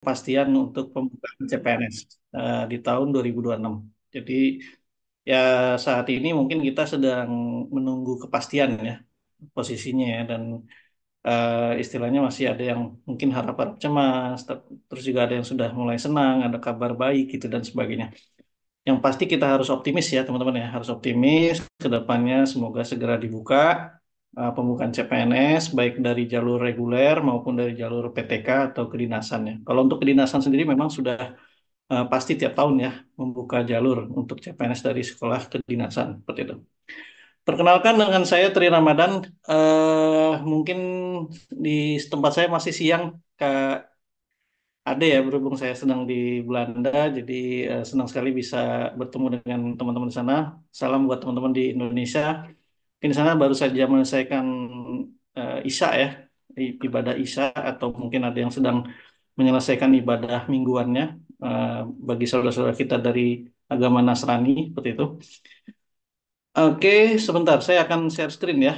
Kepastian untuk pembukaan CPNS di tahun 2026. Jadi ya saat ini mungkin kita sedang menunggu kepastian ya posisinya ya dan istilahnya masih ada yang mungkin harap-harap cemas, terus juga ada yang sudah mulai senang, ada kabar baik gitu dan sebagainya. Yang pasti kita harus optimis ya teman-teman ya, harus optimis ke depannya semoga segera dibuka pembukaan CPNS baik dari jalur reguler maupun dari jalur PTK atau kedinasan ya. Kalau untuk kedinasan sendiri memang sudah pasti tiap tahun ya membuka jalur untuk CPNS dari sekolah kedinasan seperti itu. Perkenalkan dengan saya Tri Ramadan. Mungkin di tempat saya masih siang, Kak Ade ya, berhubung saya sedang di Belanda, jadi senang sekali bisa bertemu dengan teman-teman di sana. Salam buat teman-teman di Indonesia. Mungkin di sana baru saja menyelesaikan Isya ya, ibadah Isya atau mungkin ada yang sedang menyelesaikan ibadah mingguannya eh, bagi saudara-saudara kita dari agama Nasrani seperti itu. Oke, sebentar saya akan share screen ya.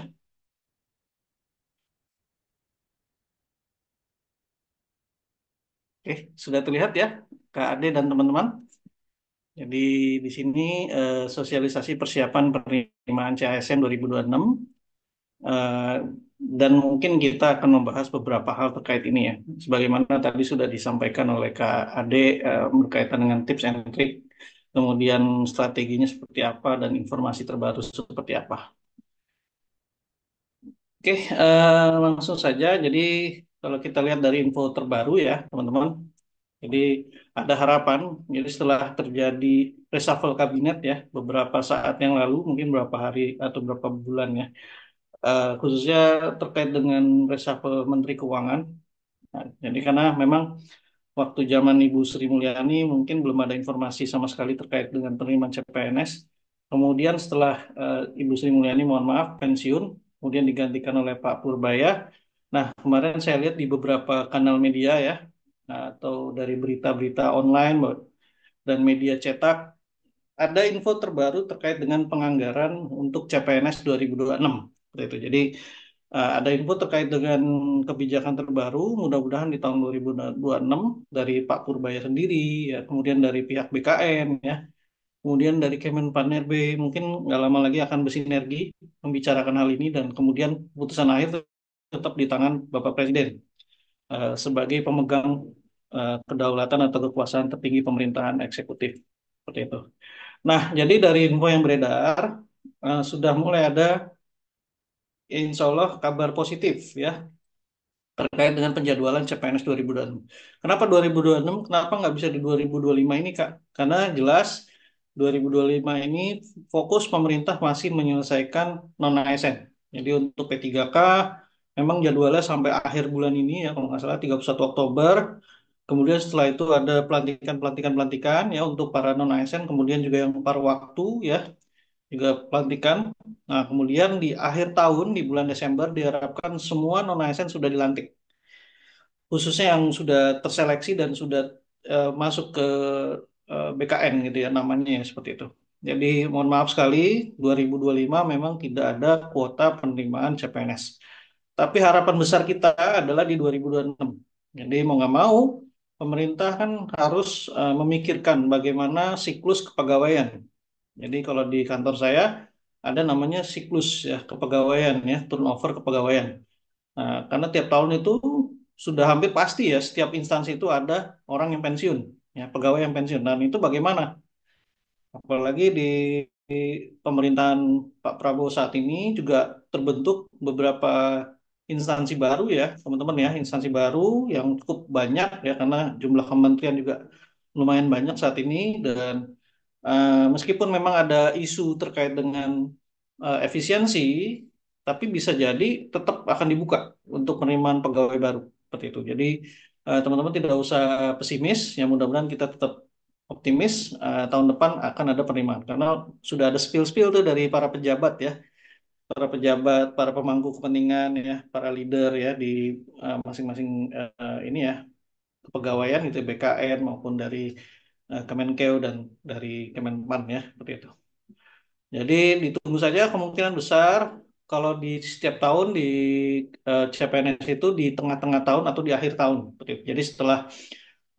Oke, sudah terlihat ya Kak Ade dan teman-teman. Jadi di sini sosialisasi persiapan penerimaan CASN 2026 eh, dan mungkin kita akan membahas beberapa hal terkait ini ya. Sebagaimana tadi sudah disampaikan oleh Kak Ade berkaitan dengan tips and trick, kemudian strateginya seperti apa dan informasi terbaru seperti apa. Oke, langsung saja. Jadi kalau kita lihat dari info terbaru ya, teman-teman. Jadi ada harapan. Jadi setelah terjadi reshuffle kabinet ya, beberapa saat yang lalu, mungkin beberapa hari atau beberapa bulan ya, khususnya terkait dengan reshuffle Menteri Keuangan. Nah, jadi karena memang waktu zaman Ibu Sri Mulyani mungkin belum ada informasi sama sekali terkait dengan penerimaan CPNS. Kemudian setelah Ibu Sri Mulyani mohon maaf pensiun, kemudian digantikan oleh Pak Purbaya. Nah, kemarin saya lihat di beberapa kanal media ya, atau dari berita-berita online dan media cetak, ada info terbaru terkait dengan penganggaran untuk CPNS 2026. Seperti itu. Jadi ada info terkait dengan kebijakan terbaru, mudah-mudahan di tahun 2026 dari Pak Purbaya sendiri, ya, kemudian dari pihak BKN, ya, kemudian dari Kemenpan-RB, mungkin nggak lama lagi akan bersinergi membicarakan hal ini dan kemudian keputusan akhir tetap di tangan Bapak Presiden sebagai pemegang kedaulatan atau kekuasaan tertinggi pemerintahan eksekutif seperti itu. Nah, jadi dari info yang beredar sudah mulai ada insya Allah kabar positif ya terkait dengan penjadwalan CPNS 2026. Kenapa 2026? Kenapa nggak bisa di 2025 ini, Kak? Karena jelas 2025 ini fokus pemerintah masih menyelesaikan non-ASN. Jadi untuk P3K memang jadwalnya sampai akhir bulan ini ya, kalau nggak salah 31 Oktober. Kemudian setelah itu ada pelantikan-pelantikan ya untuk para non-ASN, kemudian juga yang paruh waktu ya, juga pelantikan. Nah, kemudian di akhir tahun di bulan Desember diharapkan semua non-ASN sudah dilantik, khususnya yang sudah terseleksi dan sudah masuk ke BKN gitu ya namanya ya, seperti itu. Jadi mohon maaf sekali 2025 memang tidak ada kuota penerimaan CPNS. Tapi harapan besar kita adalah di 2026. Jadi mau nggak mau pemerintah kan harus memikirkan bagaimana siklus kepegawaian. Jadi kalau di kantor saya ada namanya siklus ya kepegawaian ya turnover kepegawaian. Nah, karena tiap tahun itu sudah hampir pasti ya setiap instansi itu ada orang yang pensiun, ya pegawai yang pensiun. Dan itu bagaimana? Apalagi di pemerintahan Pak Prabowo saat ini juga terbentuk beberapa instansi baru ya, teman-teman ya, instansi baru yang cukup banyak ya karena jumlah kementerian juga lumayan banyak saat ini dan meskipun memang ada isu terkait dengan efisiensi, tapi bisa jadi tetap akan dibuka untuk penerimaan pegawai baru seperti itu. Jadi teman-teman tidak usah pesimis, ya mudah-mudahan kita tetap optimis tahun depan akan ada penerimaan karena sudah ada spill-spill tuh dari para pejabat ya, para pejabat, para pemangku kepentingan ya, para leader ya di masing-masing ini ya kepegawaian itu BKN maupun dari Kemenkeu dan dari Kemenpan ya seperti itu. Jadi ditunggu saja kemungkinan besar kalau di setiap tahun di CPNS itu di tengah-tengah tahun atau di akhir tahun. Seperti itu. Jadi setelah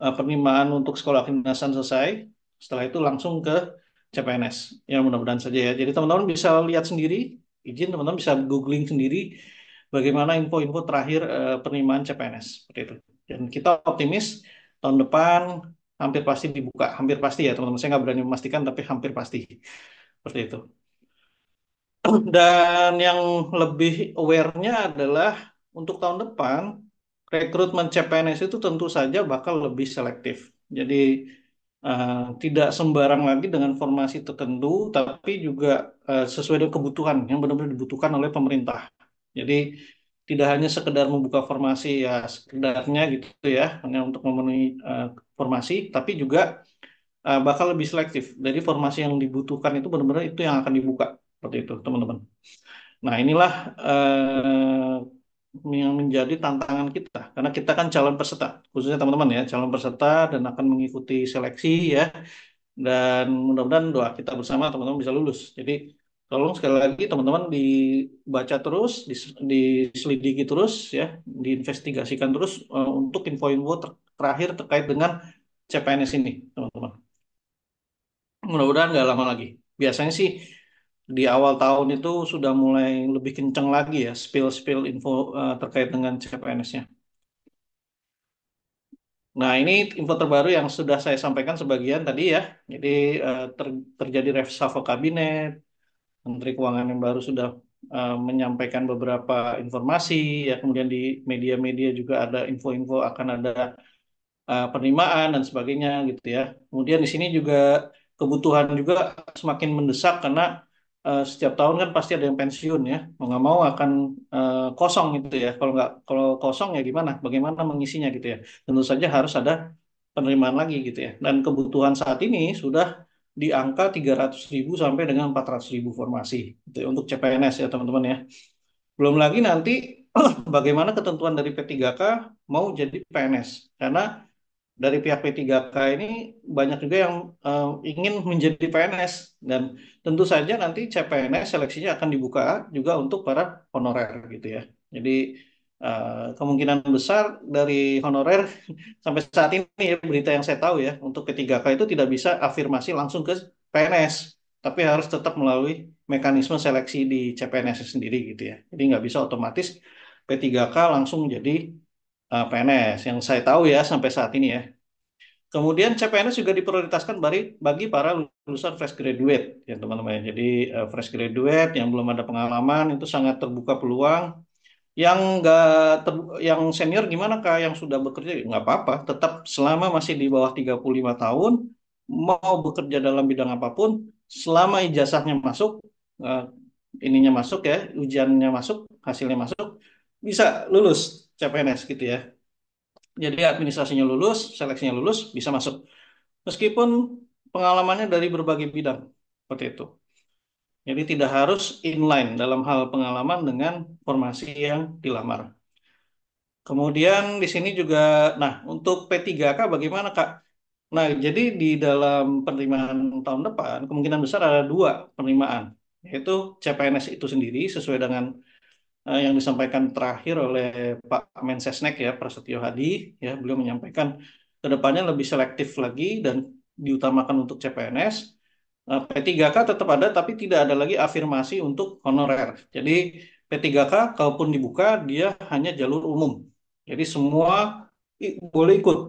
penerimaan untuk sekolah kedinasan selesai, setelah itu langsung ke CPNS. Ya mudah-mudahan saja ya. Jadi teman-teman bisa lihat sendiri, izin teman-teman bisa googling sendiri bagaimana info-info terakhir penerimaan CPNS seperti itu. Dan kita optimis tahun depan hampir pasti dibuka, hampir pasti ya teman-teman. Saya nggak berani memastikan, tapi hampir pasti seperti itu. Dan yang lebih aware-nya adalah untuk tahun depan, rekrutmen CPNS itu tentu saja bakal lebih selektif. Jadi eh, tidak sembarang lagi dengan formasi tertentu, tapi juga sesuai dengan kebutuhan yang benar-benar dibutuhkan oleh pemerintah. Jadi tidak hanya sekedar membuka formasi ya sekedarnya gitu ya, hanya untuk memenuhi formasi, tapi juga bakal lebih selektif. Jadi formasi yang dibutuhkan itu benar-benar itu yang akan dibuka. Seperti itu, teman-teman. Nah, inilah yang menjadi tantangan kita. Karena kita kan calon peserta, khususnya teman-teman ya, calon peserta dan akan mengikuti seleksi ya. Dan mudah-mudahan doa kita bersama teman-teman bisa lulus. Jadi tolong sekali lagi teman-teman dibaca terus, diselidiki terus ya, diinvestigasikan terus untuk info-info terakhir terkait dengan CPNS ini, teman-teman. Mudah-mudahan nggak lama lagi. Biasanya sih di awal tahun itu sudah mulai lebih kencang lagi ya spill-spill info terkait dengan CPNS-nya. Nah, ini info terbaru yang sudah saya sampaikan sebagian tadi ya. Jadi terjadi reshuffle kabinet, Menteri Keuangan yang baru sudah menyampaikan beberapa informasi ya. Kemudian di media-media juga ada info-info akan ada penerimaan dan sebagainya gitu ya. Kemudian di sini juga kebutuhan juga semakin mendesak karena setiap tahun kan pasti ada yang pensiun ya. Mau nggak mau akan kosong gitu ya. Kalau kosong ya gimana? Bagaimana mengisinya gitu ya. Tentu saja harus ada penerimaan lagi gitu ya. Dan kebutuhan saat ini sudah di angka 300.000 sampai dengan 400.000 formasi gitu ya, untuk CPNS ya teman-teman ya. Belum lagi nanti bagaimana ketentuan dari P3K mau jadi PNS. Karena dari pihak P3K ini banyak juga yang ingin menjadi PNS dan tentu saja nanti CPNS seleksinya akan dibuka juga untuk para honorer gitu ya. Jadi kemungkinan besar dari honorer sampai saat ini ya, berita yang saya tahu ya untuk P3K itu tidak bisa afirmasi langsung ke PNS, tapi harus tetap melalui mekanisme seleksi di CPNS sendiri gitu ya. Jadi nggak bisa otomatis P3K langsung jadi PNS yang saya tahu ya sampai saat ini ya. Kemudian CPNS juga diprioritaskan bagi para lulusan fresh graduate ya teman-teman. Jadi fresh graduate yang belum ada pengalaman itu sangat terbuka peluang. Yang nggak yang senior gimana Kak? Yang sudah bekerja nggak apa-apa, tetap selama masih di bawah 35 tahun mau bekerja dalam bidang apapun, selama ijazahnya masuk, eh, ininya masuk ya, ujiannya masuk, hasilnya masuk, bisa lulus CPNS gitu ya. Jadi administrasinya lulus, seleksinya lulus, bisa masuk. Meskipun pengalamannya dari berbagai bidang, seperti itu. Jadi tidak harus inline dalam hal pengalaman dengan formasi yang dilamar. Kemudian di sini juga, nah untuk P3K bagaimana Kak? Nah jadi di dalam penerimaan tahun depan kemungkinan besar ada dua penerimaan, yaitu CPNS itu sendiri sesuai dengan yang disampaikan terakhir oleh Pak Mensesnek ya Prasetyo Hadi ya beliau menyampaikan ke depannya lebih selektif lagi dan diutamakan untuk CPNS. P3K tetap ada tapi tidak ada lagi afirmasi untuk honorer. Jadi P3K kalaupun dibuka dia hanya jalur umum. Jadi semua boleh ikut,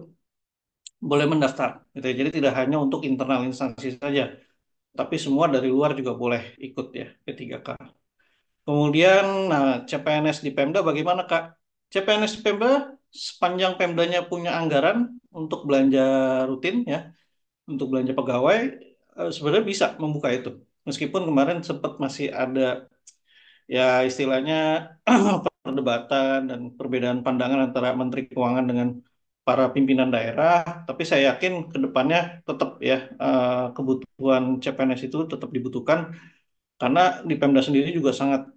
boleh mendaftar. Gitu ya. Jadi tidak hanya untuk internal instansi saja, tapi semua dari luar juga boleh ikut ya P3K. Kemudian, nah, CPNS di Pemda bagaimana, Kak? CPNS di Pemda, sepanjang Pemdanya punya anggaran untuk belanja rutin, ya, untuk belanja pegawai, sebenarnya bisa membuka itu. Meskipun kemarin sempat masih ada, ya, istilahnya perdebatan dan perbedaan pandangan antara Menteri Keuangan dengan para pimpinan daerah, tapi saya yakin ke depannya tetap ya kebutuhan CPNS itu tetap dibutuhkan karena di Pemda sendiri juga sangat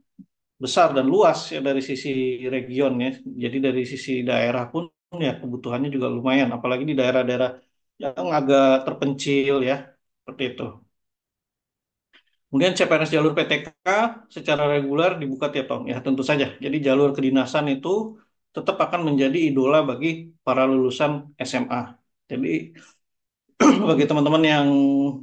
besar dan luas ya dari sisi region ya. Jadi dari sisi daerah pun ya kebutuhannya juga lumayan, apalagi di daerah-daerah yang agak terpencil ya, seperti itu. Kemudian CPNS jalur PTK secara reguler dibuka tiap tahun ya tentu saja. Jadi jalur kedinasan itu tetap akan menjadi idola bagi para lulusan SMA. Jadi bagi teman-teman yang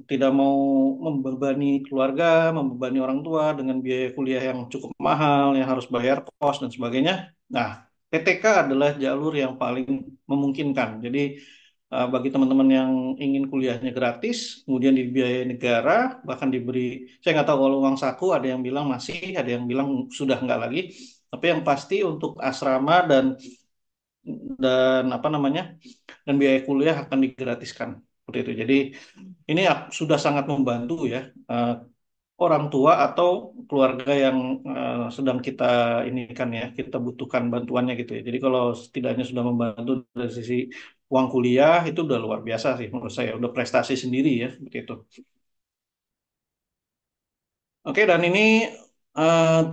tidak mau membebani keluarga, membebani orang tua dengan biaya kuliah yang cukup mahal, yang harus bayar kos dan sebagainya. Nah, PTK adalah jalur yang paling memungkinkan. Jadi bagi teman-teman yang ingin kuliahnya gratis, kemudian dibiayai negara, bahkan diberi, saya nggak tahu kalau uang saku, ada yang bilang masih, ada yang bilang sudah nggak lagi. Tapi yang pasti untuk asrama dan apa namanya dan biaya kuliah akan digratiskan seperti itu. Jadi ini sudah sangat membantu ya eh, orang tua atau keluarga yang sedang kita ini kan ya kita butuhkan bantuannya gitu ya. Jadi kalau setidaknya sudah membantu dari sisi uang kuliah itu udah luar biasa sih menurut saya, udah prestasi sendiri ya seperti itu. Oke, dan ini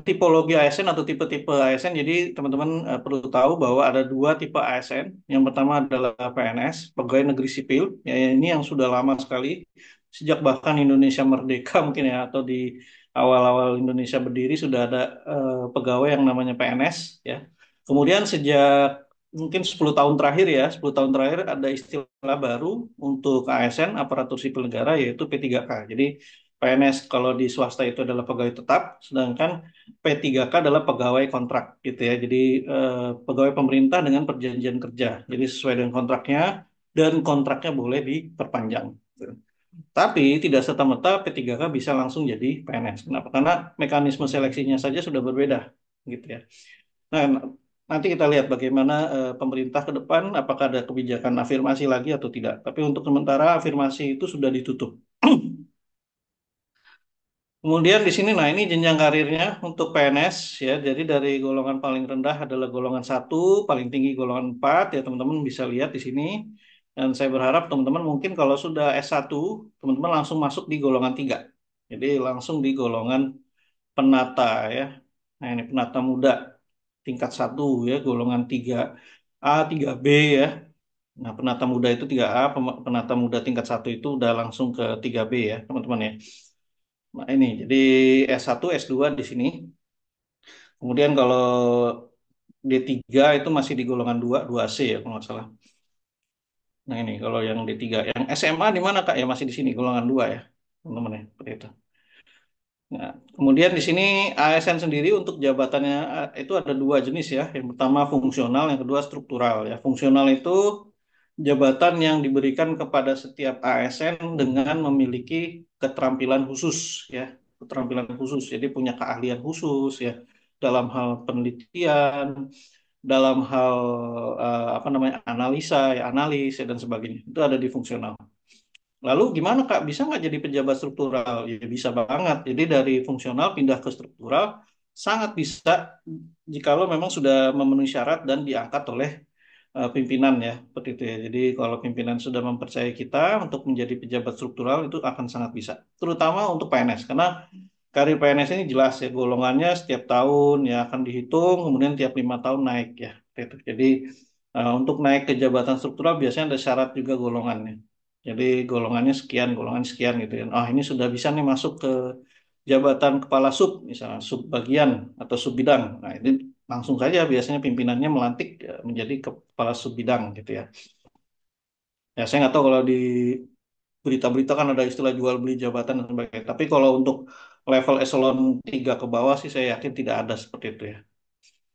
tipologi ASN atau tipe-tipe ASN. Jadi teman-teman perlu tahu bahwa ada dua tipe ASN. Yang pertama adalah PNS, Pegawai Negeri Sipil. Ya, ini yang sudah lama sekali, sejak bahkan Indonesia merdeka mungkin ya, atau di awal-awal Indonesia berdiri sudah ada pegawai yang namanya PNS. Ya. Kemudian sejak mungkin 10 tahun terakhir ya, 10 tahun terakhir ada istilah baru untuk ASN, aparatur sipil negara, yaitu P3K. Jadi PNS kalau di swasta itu adalah pegawai tetap, sedangkan P3K adalah pegawai kontrak gitu ya. Jadi pegawai pemerintah dengan perjanjian kerja. Jadi sesuai dengan kontraknya dan kontraknya boleh diperpanjang. Tapi tidak serta-merta P3K bisa langsung jadi PNS. Kenapa? Karena mekanisme seleksinya saja sudah berbeda gitu ya. Nah, nanti kita lihat bagaimana pemerintah ke depan apakah ada kebijakan afirmasi lagi atau tidak. Tapi untuk sementara afirmasi itu sudah ditutup. Kemudian di sini, nah ini jenjang karirnya untuk PNS ya. Jadi dari golongan paling rendah adalah golongan satu, paling tinggi golongan 4 ya teman-teman bisa lihat di sini. Dan saya berharap teman-teman mungkin kalau sudah S1, teman-teman langsung masuk di golongan 3. Jadi langsung di golongan penata ya. Nah ini penata muda tingkat satu ya, golongan 3A, 3B ya. Nah penata muda itu 3A, penata muda tingkat satu itu udah langsung ke 3B ya teman-teman ya. Nah, ini jadi S1, S2 di sini. Kemudian kalau D3 itu masih di golongan 2, 2C ya kalau nggak salah. Nah, ini kalau yang D3, yang SMA di mana Kak? Ya masih di sini golongan 2 ya, teman-teman ya, seperti itu. Nah, kemudian di sini ASN sendiri untuk jabatannya itu ada dua jenis ya. Yang pertama fungsional, yang kedua struktural ya. Fungsional itu jabatan yang diberikan kepada setiap ASN dengan memiliki keterampilan khusus ya, keterampilan khusus. Jadi punya keahlian khusus ya dalam hal penelitian, dalam hal apa namanya analisa ya, analis ya, dan sebagainya. Itu ada di fungsional. Lalu gimana Kak? Bisa nggak jadi pejabat struktural? Ya bisa banget. Jadi dari fungsional pindah ke struktural sangat bisa jikalau memang sudah memenuhi syarat dan diangkat oleh pimpinan ya, seperti itu ya. Jadi kalau pimpinan sudah mempercayai kita untuk menjadi pejabat struktural itu akan sangat bisa. Terutama untuk PNS karena karir PNS ini jelas ya golongannya setiap tahun ya akan dihitung, kemudian tiap 5 tahun naik ya. Seperti itu. Jadi untuk naik ke jabatan struktural biasanya ada syarat juga golongannya. Jadi golongan sekian gitu ya. Ah ini sudah bisa nih masuk ke jabatan kepala sub, misalnya sub bagian atau sub bidang. Nah ini langsung saja biasanya pimpinannya melantik menjadi kepala sub bidang gitu ya. Ya saya nggak tahu kalau di berita-berita kan ada istilah jual beli jabatan dan sebagainya. Tapi kalau untuk level eselon 3 ke bawah sih saya yakin tidak ada seperti itu ya.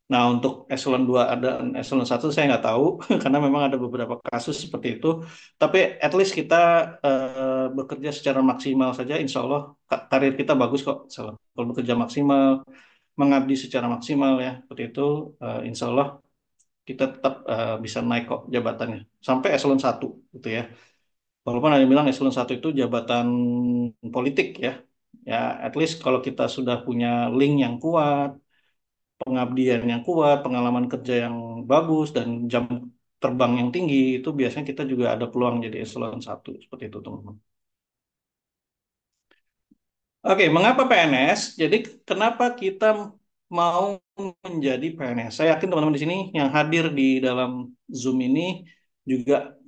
Nah, untuk eselon 2 ada eselon satu saya nggak tahu karena memang ada beberapa kasus seperti itu. Tapi at least kita bekerja secara maksimal saja, insya Allah karir kita bagus kok. Kalau bekerja maksimal, mengabdi secara maksimal ya, seperti itu, insya Allah kita tetap bisa naik kok jabatannya. Sampai eselon satu gitu ya. Walaupun ada yang bilang eselon satu itu jabatan politik ya. Ya, at least kalau kita sudah punya link yang kuat, pengabdian yang kuat, pengalaman kerja yang bagus, dan jam terbang yang tinggi, itu biasanya kita juga ada peluang jadi eselon satu. Seperti itu, teman-teman. Oke, mengapa PNS? Jadi, kenapa kita mau menjadi PNS? Saya yakin teman-teman di sini yang hadir di dalam Zoom ini juga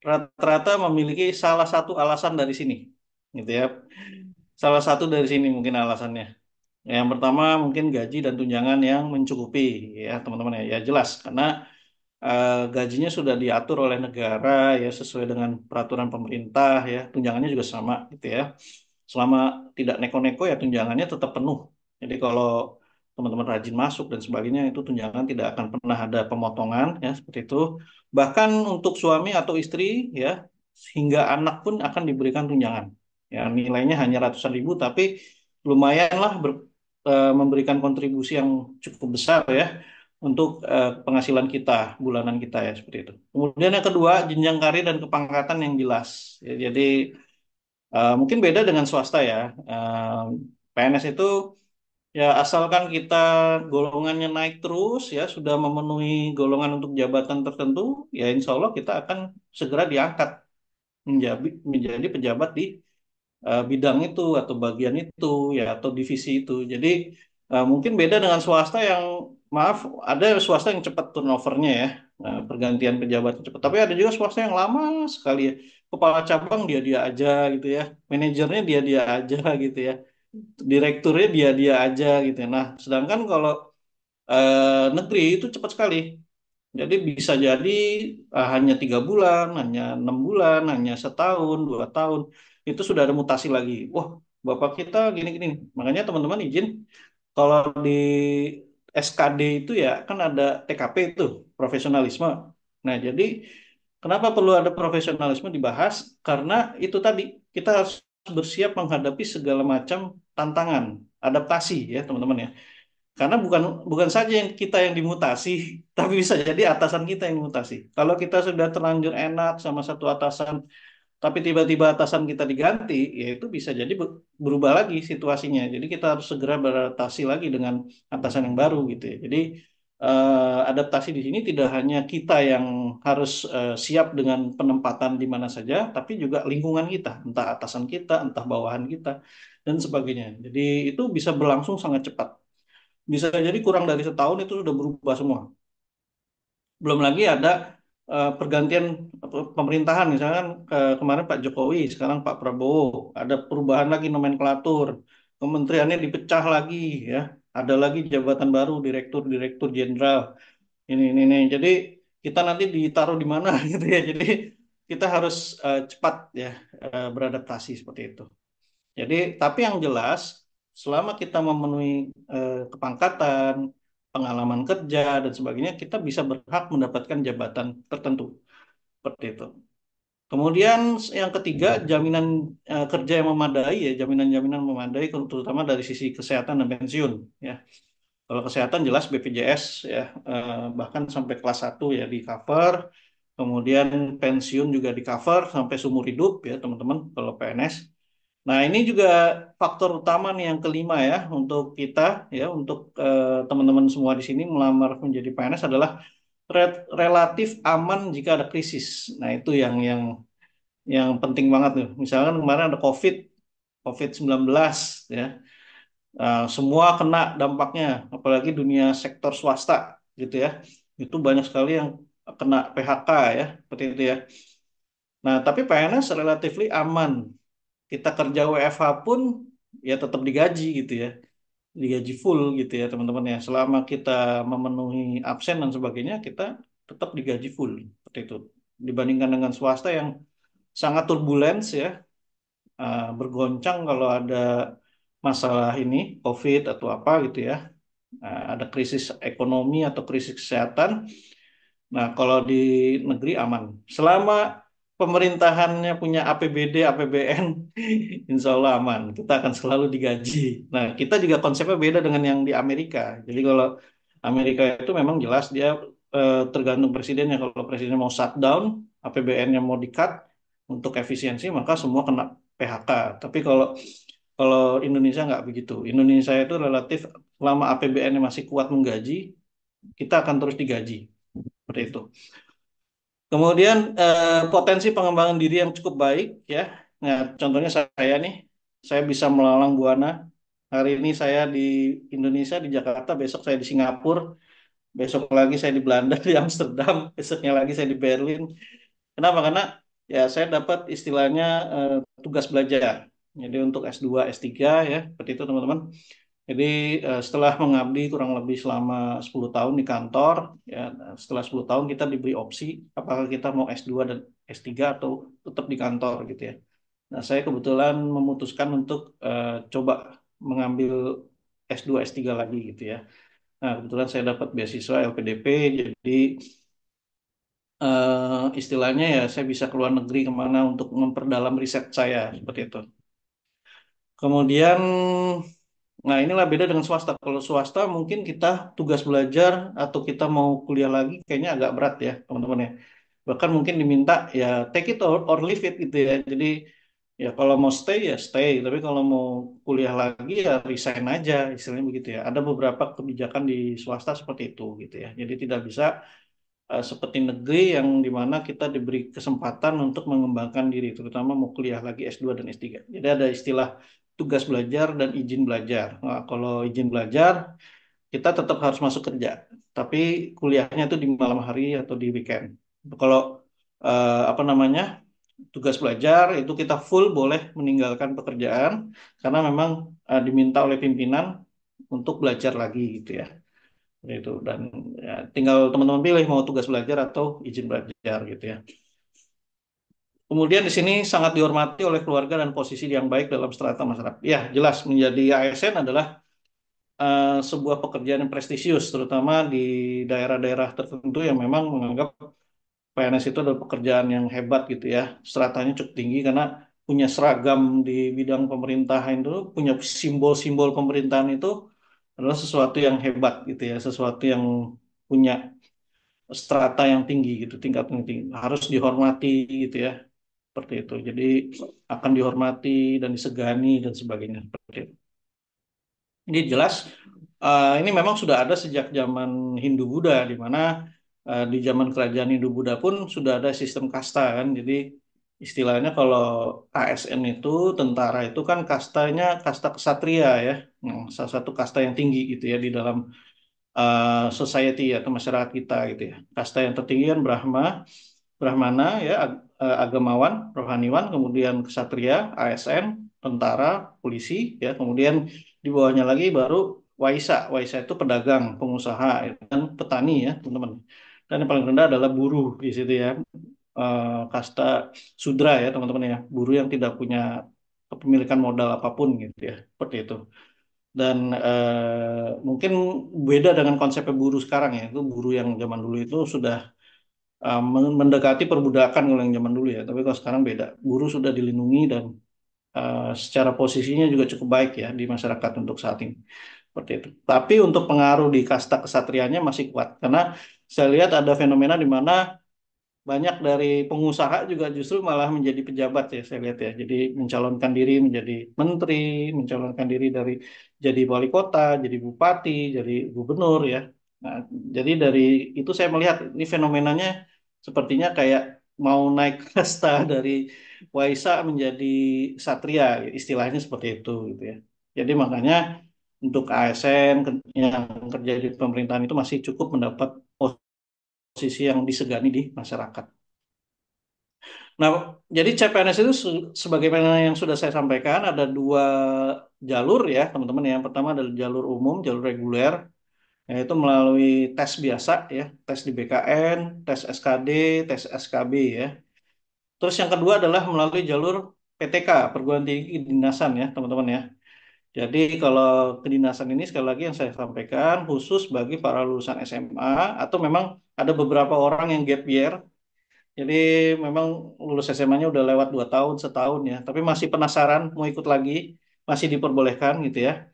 rata-rata memiliki salah satu alasan dari sini. Gitu ya. Salah satu dari sini mungkin alasannya. Yang pertama mungkin gaji dan tunjangan yang mencukupi ya teman-teman ya. Ya jelas karena gajinya sudah diatur oleh negara ya sesuai dengan peraturan pemerintah ya, tunjangannya juga sama gitu ya. Selama tidak neko-neko ya tunjangannya tetap penuh. Jadi kalau teman-teman rajin masuk dan sebagainya itu tunjangan tidak akan pernah ada pemotongan ya seperti itu. Bahkan untuk suami atau istri ya hingga anak pun akan diberikan tunjangan. Ya nilainya hanya ratusan ribu tapi lumayanlah memberikan kontribusi yang cukup besar ya untuk penghasilan kita bulanan kita ya seperti itu. Kemudian yang kedua jenjang karir dan kepangkatan yang jelas. Ya, jadi mungkin beda dengan swasta ya. PNS itu ya asalkan kita golongannya naik terus ya sudah memenuhi golongan untuk jabatan tertentu ya insya Allah kita akan segera diangkat menjadi pejabat di bidang itu atau bagian itu ya atau divisi itu. Jadi mungkin beda dengan swasta yang maaf ada swasta yang cepat turnovernya ya pergantian pejabat cepat. Tapi ada juga swasta yang lama sekali ya. Kepala cabang dia-dia aja gitu ya. Manajernya dia-dia aja gitu ya. Direkturnya dia-dia aja gitu ya. Nah, sedangkan kalau negeri itu cepat sekali. Jadi bisa jadi hanya 3 bulan, hanya 6 bulan, hanya setahun, 2 tahun, itu sudah ada mutasi lagi. Wah, bapak kita gini-gini. Makanya teman-teman izin, kalau di SKD itu ya kan ada TKP itu, profesionalisme. Nah, jadi kenapa perlu ada profesionalisme dibahas? Karena itu tadi, kita harus bersiap menghadapi segala macam tantangan, adaptasi ya teman-teman ya. Karena bukan bukan saja yang kita yang dimutasi, tapi bisa jadi atasan kita yang dimutasi. Kalau kita sudah terlanjur enak sama satu atasan, tapi tiba-tiba atasan kita diganti, ya itu bisa jadi berubah lagi situasinya. Jadi kita harus segera beradaptasi lagi dengan atasan yang baru gitu ya. Jadi adaptasi di sini tidak hanya kita yang harus siap dengan penempatan di mana saja, tapi juga lingkungan kita, entah atasan kita, entah bawahan kita, dan sebagainya. Jadi itu bisa berlangsung sangat cepat. Bisa jadi kurang dari setahun itu sudah berubah semua. Belum lagi ada pergantian pemerintahan, misalkan kemarin Pak Jokowi, sekarang Pak Prabowo, ada perubahan lagi nomenklatur, kementeriannya dipecah lagi, ya, ada lagi jabatan baru, direktur jenderal, ini. Jadi kita nanti ditaruh di mana gitu ya. Jadi kita harus cepat ya beradaptasi seperti itu. Jadi, tapi yang jelas, selama kita memenuhi kepangkatan, pengalaman kerja, dan sebagainya, kita bisa berhak mendapatkan jabatan tertentu. Seperti itu. Kemudian yang ketiga, jaminan kerja yang memadai, ya, jaminan-jaminan memadai, terutama dari sisi kesehatan dan pensiun. Ya. Kalau kesehatan jelas BPJS, ya, bahkan sampai kelas 1 ya di cover. Kemudian pensiun juga di cover sampai seumur hidup, ya teman-teman, kalau PNS. Nah, ini juga faktor utama nih yang kelima ya untuk kita ya untuk teman-teman semua di sini melamar menjadi PNS adalah relatif aman jika ada krisis. Nah, itu yang penting banget tuh. Misalkan kemarin ada COVID-19 ya. Semua kena dampaknya, apalagi dunia sektor swasta gitu ya. Itu banyak sekali yang kena PHK ya, seperti itu ya. Nah, tapi PNS relatifly aman, kita kerja WFH pun ya tetap digaji gitu ya, digaji full gitu ya teman-teman ya. Selama kita memenuhi absen dan sebagainya, kita tetap digaji full seperti itu. Dibandingkan dengan swasta yang sangat turbulence ya, bergoncang kalau ada masalah ini COVID atau apa gitu ya, ada krisis ekonomi atau krisis kesehatan. Nah, kalau di negeri aman. Selama pemerintahannya punya APBD, APBN, insya Allah aman. Kita akan selalu digaji. Nah, kita juga konsepnya beda dengan yang di Amerika. Jadi kalau Amerika itu memang jelas dia tergantung presidennya. Kalau presiden mau shutdown, APBN-nya mau di-cut untuk efisiensi, maka semua kena PHK. Tapi kalau kalau Indonesia nggak begitu. Indonesia itu relatif selama APBN-nya masih kuat menggaji, kita akan terus digaji. Seperti itu. Kemudian potensi pengembangan diri yang cukup baik ya. Nah, contohnya saya nih, saya bisa melalang buana. Hari ini saya di Indonesia, di Jakarta, besok saya di Singapura, besok lagi saya di Belanda, di Amsterdam, besoknya lagi saya di Berlin. Kenapa? Karena ya saya dapat istilahnya tugas belajar. Jadi untuk S2, S3 ya, seperti itu teman-teman. Jadi setelah mengabdi kurang lebih selama 10 tahun di kantor, ya setelah 10 tahun kita diberi opsi apakah kita mau S2 dan S3 atau tetap di kantor gitu ya. Nah, saya kebetulan memutuskan untuk coba mengambil S2 S3 lagi gitu ya. Nah, kebetulan saya dapat beasiswa LPDP, jadi istilahnya ya saya bisa keluar negeri kemana untuk memperdalam riset saya seperti itu. Kemudian, nah inilah beda dengan swasta. Kalau swasta mungkin kita tugas belajar atau kita mau kuliah lagi kayaknya agak berat ya teman-teman ya. Bahkan mungkin diminta ya take it or leave it gitu ya. Jadi ya kalau mau stay ya stay, tapi kalau mau kuliah lagi ya resign aja istilahnya begitu ya. Ada beberapa kebijakan di swasta seperti itu gitu ya. Jadi tidak bisa seperti negeri yang dimana kita diberi kesempatan untuk mengembangkan diri, terutama mau kuliah lagi S2 dan S3. Jadi ada istilah tugas belajar dan izin belajar. Nah, kalau izin belajar, kita tetap harus masuk kerja, tapi kuliahnya itu di malam hari atau di weekend. Kalau apa namanya tugas belajar itu kita full boleh meninggalkan pekerjaan karena memang diminta oleh pimpinan untuk belajar lagi gitu ya. Itu dan ya, tinggal teman-teman pilih mau tugas belajar atau izin belajar gitu ya. Kemudian di sini sangat dihormati oleh keluarga dan posisi yang baik dalam strata masyarakat. Ya, jelas menjadi ASN adalah sebuah pekerjaan yang prestisius, terutama di daerah-daerah tertentu yang memang menganggap PNS itu adalah pekerjaan yang hebat gitu ya. Stratanya cukup tinggi karena punya seragam di bidang pemerintahan itu, punya simbol-simbol pemerintahan itu adalah sesuatu yang hebat gitu ya, sesuatu yang punya strata yang tinggi gitu, tingkat yang tinggi, harus dihormati gitu ya, seperti itu. Jadi akan dihormati dan disegani dan sebagainya seperti itu. Ini jelas ini memang sudah ada sejak zaman Hindu-Buddha, di mana di zaman kerajaan Hindu-Buddha pun sudah ada sistem kasta kan. Jadi istilahnya kalau ASN itu tentara itu kan kastanya kasta kesatria ya. Nah, salah satu kasta yang tinggi gitu ya di dalam society atau masyarakat kita gitu ya. Kasta yang tertinggi kan Brahmana ya, agamawan, rohaniwan, kemudian ksatria, ASN, tentara, polisi ya, kemudian di bawahnya lagi baru Waisa. Waisa itu pedagang, pengusaha ya, dan petani ya, teman-teman. Dan yang paling rendah adalah buruh di situ ya. Kasta Sudra ya, teman-teman ya. Buruh yang tidak punya kepemilikan modal apapun gitu ya. Seperti itu. Dan mungkin beda dengan konsep buruh sekarang ya. Itu buruh yang zaman dulu itu sudah mendekati perbudakan kalau yang zaman dulu ya. Tapi kalau sekarang beda. Buruh sudah dilindungi dan secara posisinya juga cukup baik ya di masyarakat untuk saat ini. Seperti itu. Tapi untuk pengaruh di kasta kesatrianya masih kuat. Karena saya lihat ada fenomena di mana banyak dari pengusaha juga justru malah menjadi pejabat ya saya lihat ya. Jadi mencalonkan diri menjadi menteri, mencalonkan diri dari jadi wali kota, jadi bupati, jadi gubernur ya. Nah, jadi dari itu saya melihat ini fenomenanya sepertinya kayak mau naik kasta dari Waisa menjadi Satria, istilahnya seperti itu gitu ya. Jadi makanya untuk ASN yang kerja di pemerintahan itu masih cukup mendapat posisi yang disegani di masyarakat. Nah, jadi CPNS itu sebagaimana yang sudah saya sampaikan ada dua jalur ya, teman-teman. Yang pertama adalah jalur umum, jalur reguler, yaitu melalui tes biasa ya, tes di BKN, tes SKD, tes SKB ya. Terus yang kedua adalah melalui jalur PTK, perguruan tinggi kedinasan ya, teman-teman ya. Jadi kalau kedinasan ini sekali lagi yang saya sampaikan khusus bagi para lulusan SMA atau memang ada beberapa orang yang gap year. Jadi memang lulus SMA-nya udah lewat 2 tahun, setahun ya, tapi masih penasaran mau ikut lagi, masih diperbolehkan gitu ya.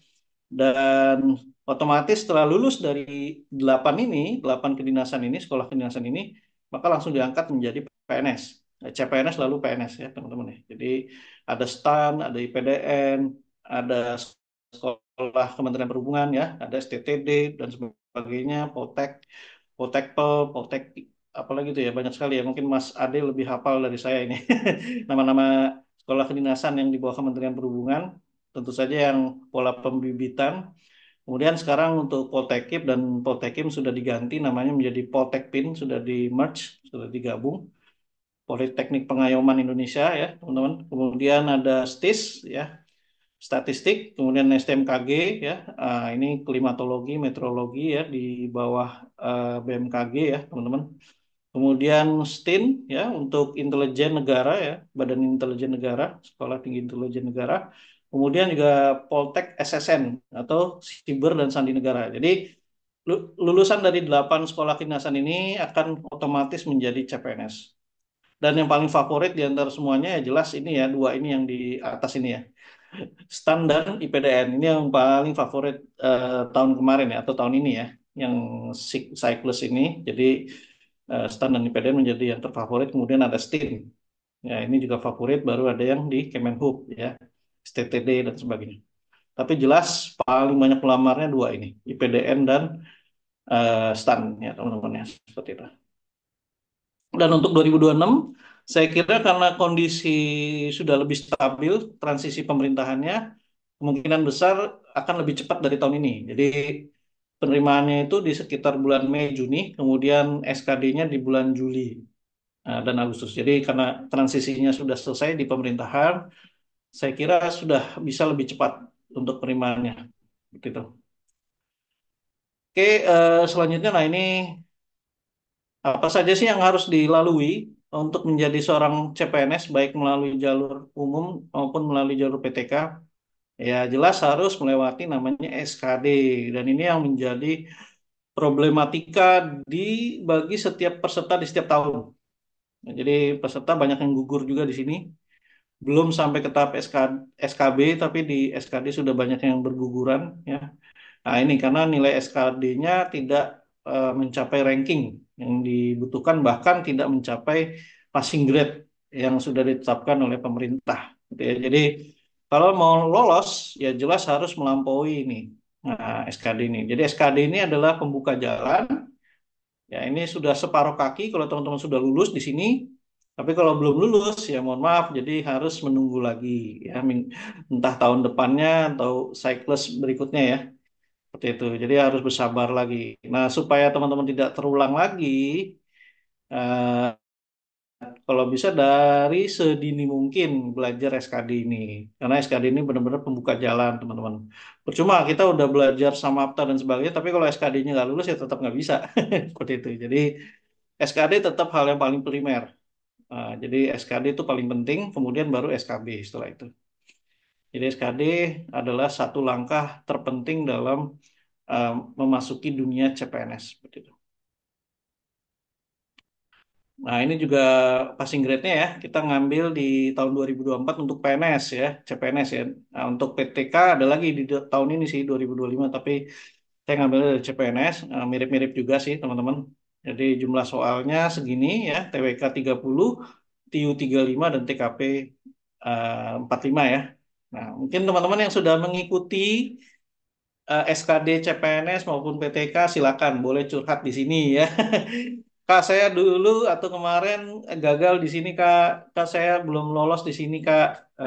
Dan otomatis setelah lulus dari 8 kedinasan ini, sekolah kedinasan ini, maka langsung diangkat menjadi PNS. CPNS lalu PNS ya teman-teman ya. Jadi ada STAN, ada IPDN, ada sekolah Kementerian Perhubungan ya, ada STTD dan sebagainya, Poltek, Poltekpel, Poltek apalagi itu ya banyak sekali ya. Mungkin Mas Ade lebih hafal dari saya ini. Nama-nama sekolah kedinasan yang di bawah Kementerian Perhubungan, tentu saja yang pola pembibitan. Kemudian sekarang untuk Poltekip dan Poltekim sudah diganti namanya menjadi Poltekpin, sudah di merge, sudah digabung. Politeknik Pengayoman Indonesia ya, teman-teman. Kemudian ada STIS ya, statistik, kemudian STMKG ya, ini klimatologi, meteorologi ya di bawah BMKG ya teman-teman. Kemudian STIN ya untuk intelijen negara ya, Badan Intelijen Negara, Sekolah Tinggi Intelijen Negara. Kemudian juga Poltek SSN atau Siber dan Sandi Negara. Jadi lulusan dari 8 sekolah kedinasan ini akan otomatis menjadi CPNS. Dan yang paling favorit di antara semuanya ya jelas ini ya, dua ini yang di atas ini ya. STAN dan IPDN ini yang paling favorit tahun kemarin ya atau tahun ini ya, yang siklus ini. Jadi STAN dan IPDN menjadi yang terfavorit. Kemudian ada STIN. Ya ini juga favorit. Baru ada yang di Kemenhub ya, STTD dan sebagainya. Tapi jelas paling banyak pelamarnya dua ini, IPDN dan STAN ya teman-teman ya seperti itu. Dan untuk 2026, saya kira karena kondisi sudah lebih stabil, transisi pemerintahannya kemungkinan besar akan lebih cepat dari tahun ini. Jadi penerimaannya itu di sekitar bulan Mei, Juni, kemudian SKD-nya di bulan Juli dan Agustus. Jadi karena transisinya sudah selesai di pemerintahan, saya kira sudah bisa lebih cepat untuk penerimaannya. Begitu. Oke, selanjutnya, nah ini apa saja sih yang harus dilalui untuk menjadi seorang CPNS, baik melalui jalur umum maupun melalui jalur PTK? Ya, jelas harus melewati namanya SKD, dan ini yang menjadi problematika di bagi setiap peserta di setiap tahun. Nah, jadi peserta banyak yang gugur juga di sini, belum sampai ke tahap SKB, tapi di SKD sudah banyak yang berguguran. Ya. Nah, ini karena nilai SKD-nya tidak mencapai ranking yang dibutuhkan, bahkan tidak mencapai passing grade yang sudah ditetapkan oleh pemerintah. Gitu ya. Jadi kalau mau lolos, ya jelas harus melampaui ini SKD ini. Jadi SKD ini adalah pembuka jalan. Ya ini sudah separuh kaki kalau teman-teman sudah lulus di sini. Tapi kalau belum lulus, ya mohon maaf, jadi harus menunggu lagi ya, entah tahun depannya atau siklus berikutnya ya. Seperti itu. Jadi harus bersabar lagi. Nah, supaya teman-teman tidak terulang lagi, eh, kalau bisa dari sedini mungkin belajar SKD ini. Karena SKD ini benar-benar pembuka jalan, teman-teman. Percuma kita udah belajar Samapta dan sebagainya, tapi kalau SKD-nya nggak lulus ya tetap nggak bisa. Seperti itu. Jadi SKD tetap hal yang paling primer. Jadi SKD itu paling penting, kemudian baru SKB setelah itu. Jadi SKD adalah satu langkah terpenting dalam memasuki dunia CPNS seperti itu. Nah, ini juga passing grade-nya ya. Kita ngambil di tahun 2024 untuk PNS ya, CPNS ya. Nah, untuk PTK ada lagi di tahun ini sih 2025, tapi saya ngambil dari CPNS, mirip-mirip juga sih teman-teman. Jadi jumlah soalnya segini ya, TWK 30, TIU 35 dan TKP 45 ya. Nah, mungkin teman-teman yang sudah mengikuti SKD CPNS maupun PTK silakan boleh curhat di sini ya. Kak saya dulu atau kemarin gagal di sini Kak. Kak saya belum lolos di sini Kak.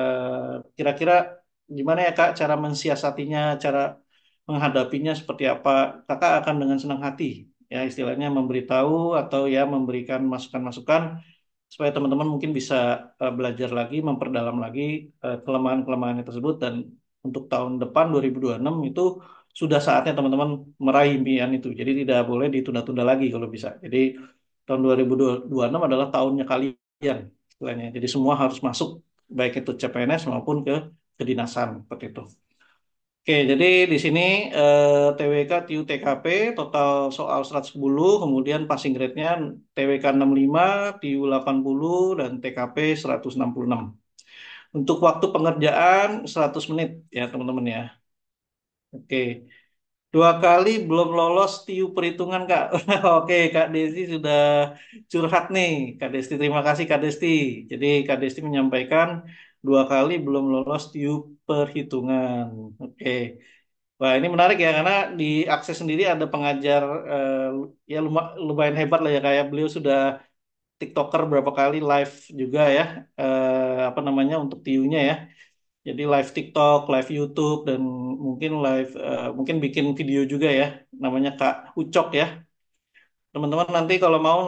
Kira-kira gimana ya Kak cara mensiasatinya, cara menghadapinya seperti apa? Kakak akan dengan senang hati ya istilahnya memberitahu atau ya memberikan masukan-masukan supaya teman-teman mungkin bisa belajar lagi, memperdalam lagi kelemahan-kelemahan tersebut dan untuk tahun depan 2026 itu sudah saatnya teman-teman meraih impian itu. Jadi tidak boleh ditunda-tunda lagi kalau bisa. Jadi tahun 2026 adalah tahunnya kalian istilahnya. Jadi semua harus masuk baik itu CPNS maupun ke kedinasan seperti itu. Oke, jadi di sini TWK, TIU, TKP total soal 110, kemudian passing grade-nya TWK 65, TIU 80, dan TKP 166. Untuk waktu pengerjaan 100 menit ya teman-teman ya. Oke, dua kali belum lolos TIU perhitungan Kak. Oke, Kak Desti sudah curhat nih. Kak Desti, terima kasih Kak Desti. Jadi Kak Desti menyampaikan dua kali belum lolos TIU perhitungan. Oke. Wah, ini menarik ya karena di Akses sendiri ada pengajar ya lumayan hebat lah ya kayak beliau sudah TikToker berapa kali live juga ya apa namanya untuk TIU-nya ya. Jadi live TikTok, live YouTube dan mungkin live mungkin bikin video juga ya namanya Kak Ucok ya. Teman-teman nanti kalau mau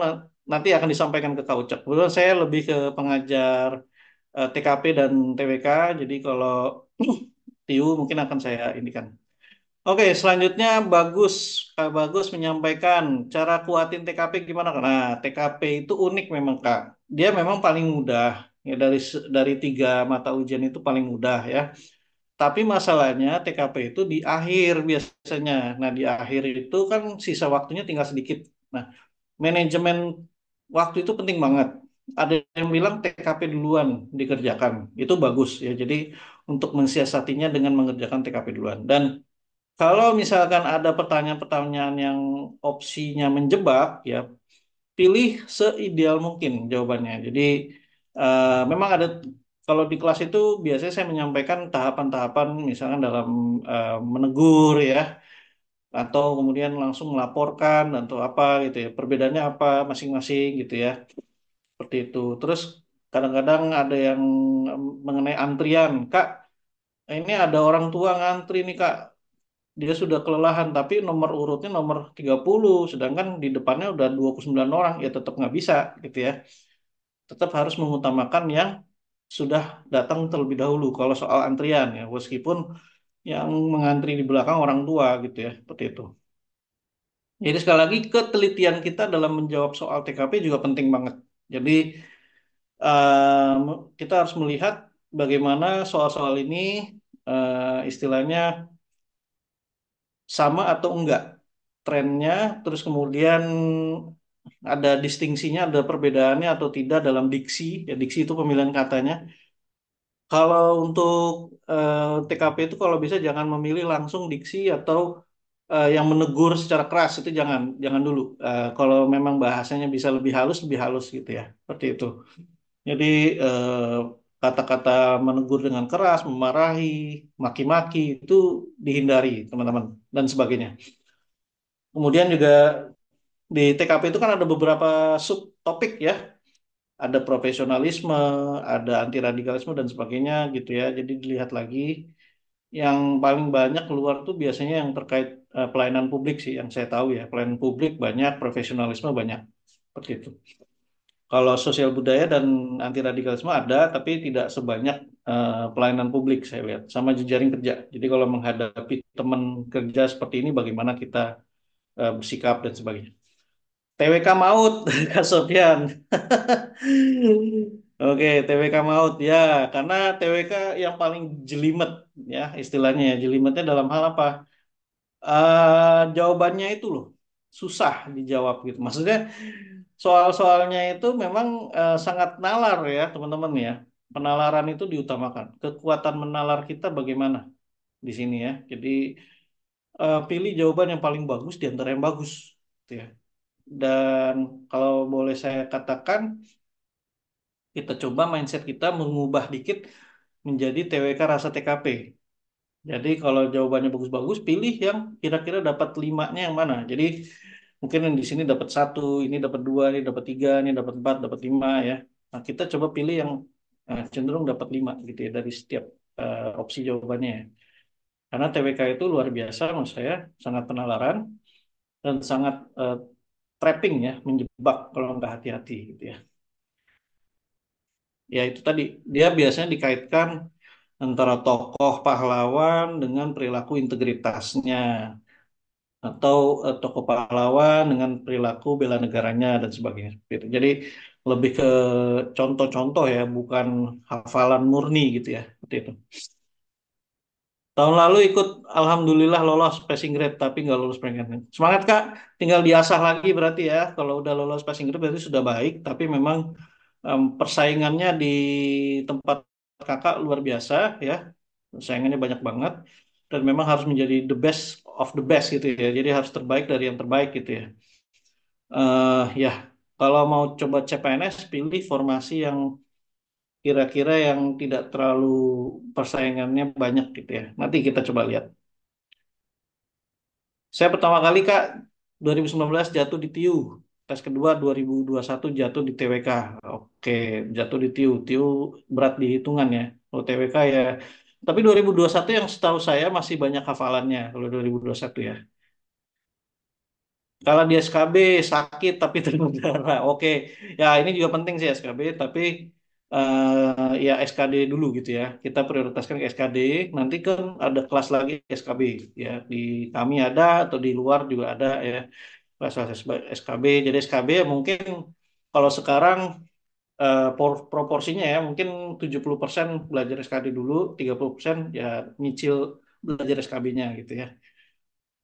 nanti akan disampaikan ke Kak Ucok. Kebetulan saya lebih ke pengajar TKP dan TWK. Jadi kalau TIU mungkin akan saya indikan. Oke, selanjutnya bagus, Kak Bagus menyampaikan cara kuatin TKP gimana? Nah, TKP itu unik memang Kak. Dia memang paling mudah ya dari tiga mata ujian itu paling mudah ya. Tapi masalahnya TKP itu di akhir biasanya. Nah, di akhir itu kan sisa waktunya tinggal sedikit. Nah, manajemen waktu itu penting banget. Ada yang bilang TKP duluan dikerjakan. Itu bagus ya. Jadi untuk mensiasatinya dengan mengerjakan TKP duluan. Dan kalau misalkan ada pertanyaan-pertanyaan yang opsinya menjebak, ya pilih seideal mungkin jawabannya. Jadi memang ada kalau di kelas itu biasanya saya menyampaikan tahapan-tahapan, misalkan dalam menegur ya, atau kemudian langsung melaporkan atau apa gitu ya. Perbedaannya apa masing-masing gitu ya. Seperti itu. Terus kadang-kadang ada yang mengenai antrian, Kak. Ini ada orang tua ngantri nih Kak, dia sudah kelelahan tapi nomor urutnya nomor 30 sedangkan di depannya udah 29 orang ya tetap nggak bisa gitu ya, tetap harus mengutamakan yang sudah datang terlebih dahulu kalau soal antrian ya meskipun yang mengantri di belakang orang tua gitu ya seperti itu. Jadi sekali lagi ketelitian kita dalam menjawab soal TKP juga penting banget. Jadi kita harus melihat bagaimana soal-soal ini istilahnya sama atau enggak trennya, terus kemudian ada distingsinya, ada perbedaannya atau tidak dalam diksi. Ya, diksi itu pemilihan katanya. Kalau untuk TKP itu kalau bisa jangan memilih langsung diksi atau yang menegur secara keras itu jangan dulu. Kalau memang bahasanya bisa lebih halus gitu ya, seperti itu. Jadi eh, kata-kata menegur dengan keras, memarahi, maki-maki itu dihindari teman-teman dan sebagainya. Kemudian juga di TKP itu kan ada beberapa subtopik ya, ada profesionalisme, ada anti radikalisme dan sebagainya gitu ya. Jadi dilihat lagi yang paling banyak keluar tuh biasanya yang terkait pelayanan publik sih yang saya tahu ya. Pelayanan publik banyak, profesionalisme banyak. Seperti itu. Kalau sosial budaya dan anti radikalisme ada, tapi tidak sebanyak pelayanan publik saya lihat. Sama jejaring kerja. Jadi kalau menghadapi teman kerja seperti ini, bagaimana kita bersikap dan sebagainya. TWK maut, Kak Sofyan. Oke, TWK maut ya, karena TWK yang paling jelimet ya istilahnya ya. Jelimetnya dalam hal apa? Jawabannya itu loh susah dijawab gitu. Maksudnya soal-soalnya itu memang sangat nalar ya teman-teman ya. Penalaran itu diutamakan. Kekuatan menalar kita bagaimana di sini ya. Jadi pilih jawaban yang paling bagus di antara yang bagus. Gitu ya. Dan kalau boleh saya katakan, kita coba mindset kita mengubah dikit menjadi TWK rasa TKP. Jadi kalau jawabannya bagus-bagus, pilih yang kira-kira dapat limanya yang mana. Jadi mungkin yang di sini dapat satu, ini dapat dua, ini dapat tiga, ini dapat empat, dapat lima ya. Nah kita coba pilih yang cenderung dapat lima gitu ya dari setiap opsi jawabannya ya. Karena TWK itu luar biasa menurut saya, sangat penalaran dan sangat trapping ya, menjebak kalau nggak hati-hati gitu ya. Ya itu tadi, dia biasanya dikaitkan antara tokoh pahlawan dengan perilaku integritasnya atau tokoh pahlawan dengan perilaku bela negaranya dan sebagainya. Gitu. Jadi lebih ke contoh-contoh ya, bukan hafalan murni gitu ya. Seperti itu. Tahun lalu ikut, alhamdulillah lolos passing grade tapi nggak lulus pengen. Semangat Kak, tinggal diasah lagi berarti ya. Kalau udah lolos passing grade berarti sudah baik, tapi memang persaingannya di tempat Kakak luar biasa ya. Persaingannya banyak banget dan memang harus menjadi the best of the best gitu ya. Jadi harus terbaik dari yang terbaik gitu ya. Ya, kalau mau coba CPNS pilih formasi yang kira-kira yang tidak terlalu persaingannya banyak gitu ya. Nanti kita coba lihat. Saya pertama kali Kak 2019 jatuh di TIU. Tes kedua 2021 jatuh di TWK. Oke, jatuh di TIU. TIU berat di hitungan ya. Kalau TWK ya. Tapi 2021 yang setahu saya masih banyak hafalannya kalau 2021 ya. Kalau di SKB sakit tapi terdara. Oke, ya ini juga penting sih SKB. Tapi ya SKD dulu gitu ya. Kita prioritaskan ke SKD. Nanti kan ada kelas lagi SKB ya. Di kami ada atau di luar juga ada ya kelas SKB. Jadi SKB ya mungkin kalau sekarang proporsinya ya mungkin 70% belajar SKD dulu, 30% ya nyicil belajar SKB-nya gitu ya.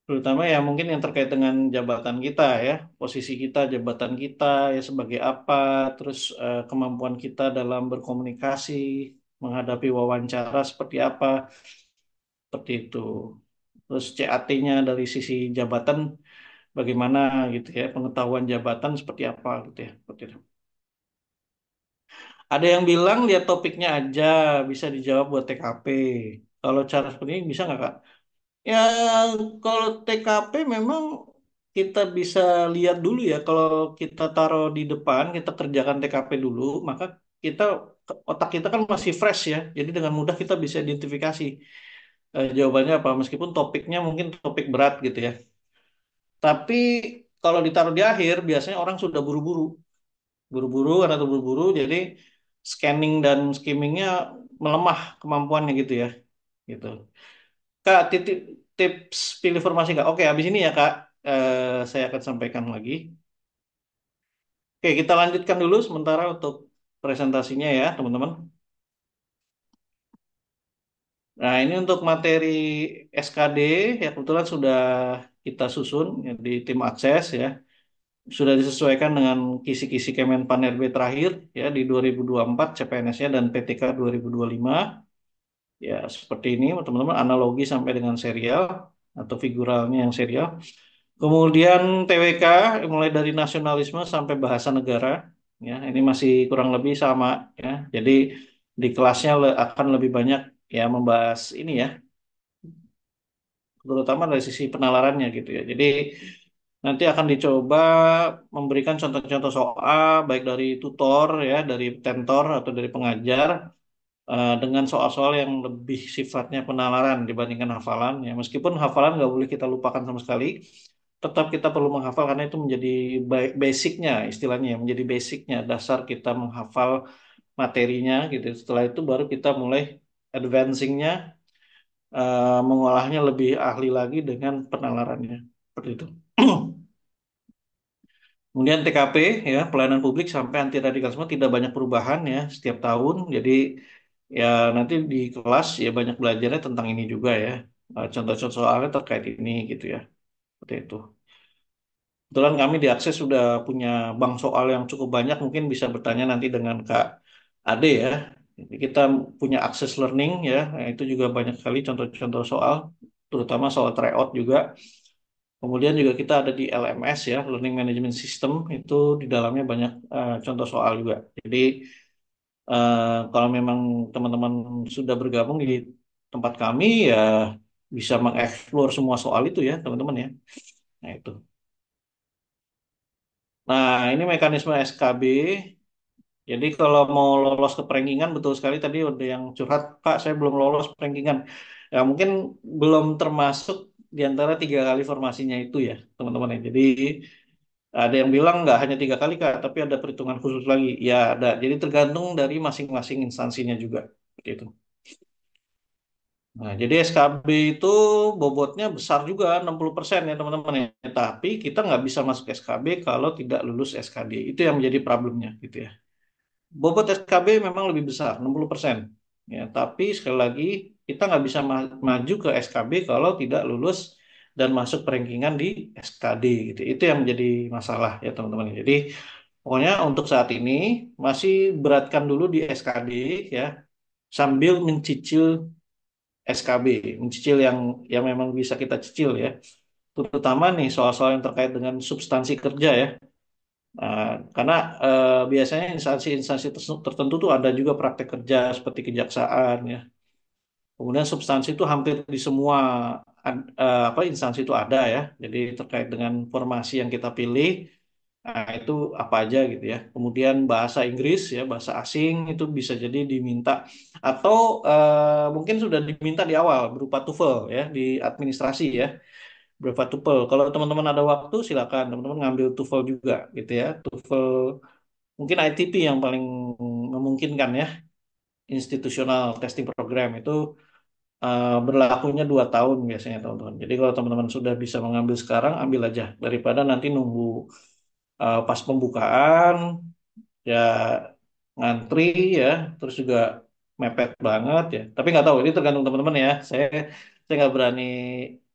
Terutama ya mungkin yang terkait dengan jabatan kita ya, posisi kita, jabatan kita ya sebagai apa, terus kemampuan kita dalam berkomunikasi, menghadapi wawancara seperti apa, seperti itu. Terus CAT-nya dari sisi jabatan bagaimana gitu ya, pengetahuan jabatan seperti apa gitu ya, seperti itu. Ada yang bilang lihat topiknya aja bisa dijawab buat TKP. Kalau cara seperti ini bisa nggak Kak? Ya, kalau TKP memang kita bisa lihat dulu ya. Kalau kita taruh di depan, kita kerjakan TKP dulu, maka kita otak kita kan masih fresh ya. Jadi dengan mudah kita bisa identifikasi jawabannya apa. Meskipun topiknya mungkin topik berat gitu ya. Tapi kalau ditaruh di akhir, biasanya orang sudah buru-buru, buru-buru karena tuh buru-buru. Jadi scanning dan skimmingnya melemah kemampuannya gitu ya. Gitu. Kak, tips pilih formasi Kak. Oke, habis ini ya Kak, saya akan sampaikan lagi. Oke, kita lanjutkan dulu sementara untuk presentasinya ya, teman-teman. Nah, ini untuk materi SKD, ya kebetulan sudah kita susun ya, di tim akses ya. Sudah disesuaikan dengan kisi-kisi Kemenpan RB terakhir ya di 2024 CPNS-nya dan PTK 2025. Ya, seperti ini teman-teman, analogi sampai dengan serial atau figuralnya yang serial. Kemudian TWK mulai dari nasionalisme sampai bahasa negara, ya ini masih kurang lebih sama, ya. Jadi di kelasnya akan lebih banyak ya membahas ini ya, terutama dari sisi penalarannya gitu ya. Jadi nanti akan dicoba memberikan contoh-contoh soal baik dari tutor ya, dari tentor atau dari pengajar dengan soal-soal yang lebih sifatnya penalaran dibandingkan hafalan ya. Meskipun hafalan nggak boleh kita lupakan sama sekali, tetap kita perlu menghafal karena itu menjadi basicnya istilahnya ya, menjadi basicnya dasar kita menghafal materinya gitu. Setelah itu baru kita mulai advancingnya, mengolahnya lebih ahli lagi dengan penalarannya seperti itu. Kemudian TKP ya pelayanan publik sampai anti radikalisme tidak banyak perubahan ya setiap tahun. Jadi ya nanti di kelas ya banyak belajarnya tentang ini juga ya. Contoh-contoh soalnya terkait ini gitu ya. Seperti itu. Kebetulan kami di Akses sudah punya bank soal yang cukup banyak, mungkin bisa bertanya nanti dengan Kak Ade ya. Jadi kita punya akses learning ya, nah, itu juga banyak sekali contoh-contoh soal, terutama soal tryout juga. Kemudian juga kita ada di LMS ya, Learning Management System, itu di dalamnya banyak contoh soal juga. Jadi kalau memang teman-teman sudah bergabung di tempat kami ya bisa mengeksplor semua soal itu ya teman-teman ya. Nah itu. Nah, ini mekanisme SKB. Jadi kalau mau lolos ke prankingan, betul sekali tadi udah yang curhat, Kak, saya belum lolos prankingan. Ya mungkin belum termasuk di antara 3 kali formasinya itu ya, teman-teman ya. Jadi ada yang bilang nggak hanya 3 kali, Kak, tapi ada perhitungan khusus lagi. Ya ada. Jadi tergantung dari masing-masing instansinya juga. Seperti itu. Nah, jadi SKB itu bobotnya besar juga, 60% ya teman-teman ya. Tapi kita nggak bisa masuk SKB kalau tidak lulus SKD. Itu yang menjadi problemnya gitu ya. Bobot SKB memang lebih besar, 60%. Ya, tapi sekali lagi kita nggak bisa maju ke SKB kalau tidak lulus dan masuk perankingan di SKD gitu. Itu yang menjadi masalah ya teman-teman. Jadi pokoknya untuk saat ini masih beratkan dulu di SKD ya sambil mencicil SKB, mencicil yang memang bisa kita cicil ya. Terutama nih soal-soal yang terkait dengan substansi kerja ya. Nah, karena biasanya instansi-instansi tertentu tuh ada juga praktek kerja seperti kejaksaan ya. Kemudian substansi itu hampir di semua apa instansi itu ada ya. Jadi terkait dengan formasi yang kita pilih, nah, itu apa aja gitu ya. Kemudian bahasa Inggris ya, bahasa asing itu bisa jadi diminta atau mungkin sudah diminta di awal berupa TOEFL ya di administrasi ya. Berupa TOEFL. Kalau teman-teman ada waktu silakan teman-teman ngambil TOEFL juga gitu ya. TOEFL mungkin ITP yang paling memungkinkan ya, institutional testing program itu berlakunya 2 tahun biasanya teman-teman. Jadi kalau teman-teman sudah bisa mengambil sekarang, ambil aja daripada nanti nunggu pas pembukaan ya ngantri ya, terus juga mepet banget ya. Tapi nggak tahu, ini tergantung teman-teman ya. Saya nggak berani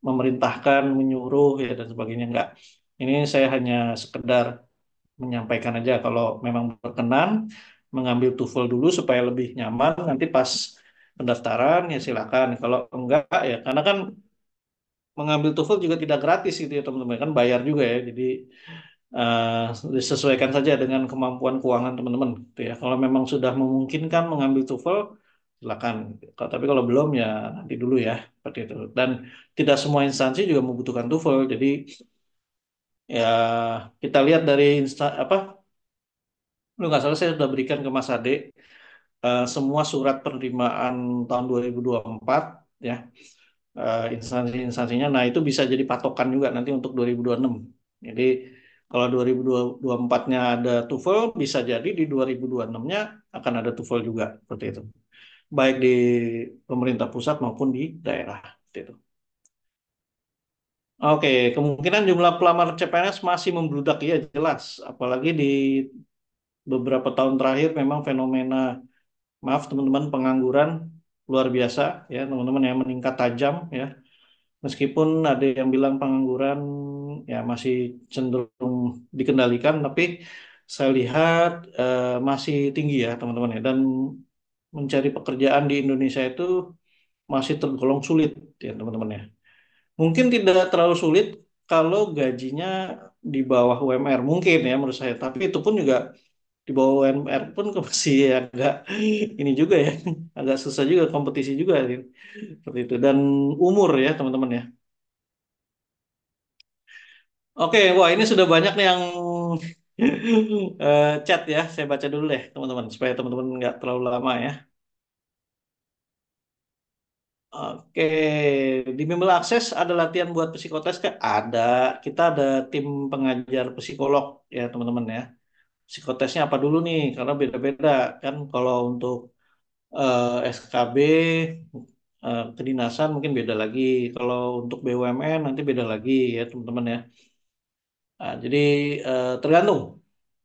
memerintahkan, menyuruh ya dan sebagainya nggak. Ini saya hanya sekedar menyampaikan aja kalau memang berkenan mengambil TOEFL dulu supaya lebih nyaman. Nanti pas pendaftaran ya silakan. Kalau enggak ya karena kan mengambil TOEFL juga tidak gratis gitu ya teman-teman kan bayar juga ya. Jadi disesuaikan saja dengan kemampuan keuangan teman-teman gitu ya. Kalau memang sudah memungkinkan mengambil TOEFL, silakan. Tapi kalau belum ya nanti dulu ya seperti itu. Dan tidak semua instansi juga membutuhkan TOEFL. Jadi ya kita lihat dari apa? Lu nggak salah saya sudah berikan ke Mas Ade semua surat penerimaan tahun 2024 ya instansi-instansinya. Nah, itu bisa jadi patokan juga nanti untuk 2026. Jadi kalau 2024-nya ada TOEFL, bisa jadi di 2026-nya akan ada TOEFL juga seperti itu. Baik di pemerintah pusat maupun di daerah. Seperti itu. Oke, kemungkinan jumlah pelamar CPNS masih membludak ya jelas, apalagi di beberapa tahun terakhir memang fenomena maaf teman-teman pengangguran luar biasa ya teman-teman yang meningkat tajam ya. Meskipun ada yang bilang pengangguran ya masih cenderung dikendalikan, tapi saya lihat masih tinggi ya teman-teman ya. Dan mencari pekerjaan di Indonesia itu masih tergolong sulit ya teman-teman ya. Mungkin tidak terlalu sulit kalau gajinya di bawah UMR mungkin ya menurut saya. Tapi itu pun juga di bawah UMR pun masih agak ini juga ya, agak susah juga kompetisi juga seperti itu. Dan umur ya teman-teman ya. Oke, wah ini sudah banyak nih yang chat ya. Saya baca dulu deh teman-teman supaya teman-teman nggak terlalu lama ya. Oke, di Bimbel Akses ada latihan buat psikotes kah? Ada. Kita ada tim pengajar psikolog ya teman-teman ya. Psikotesnya apa dulu nih? Karena beda-beda kan. Kalau untuk SKB kedinasan mungkin beda lagi. Kalau untuk BUMN nanti beda lagi ya teman-teman ya. Nah, jadi tergantung.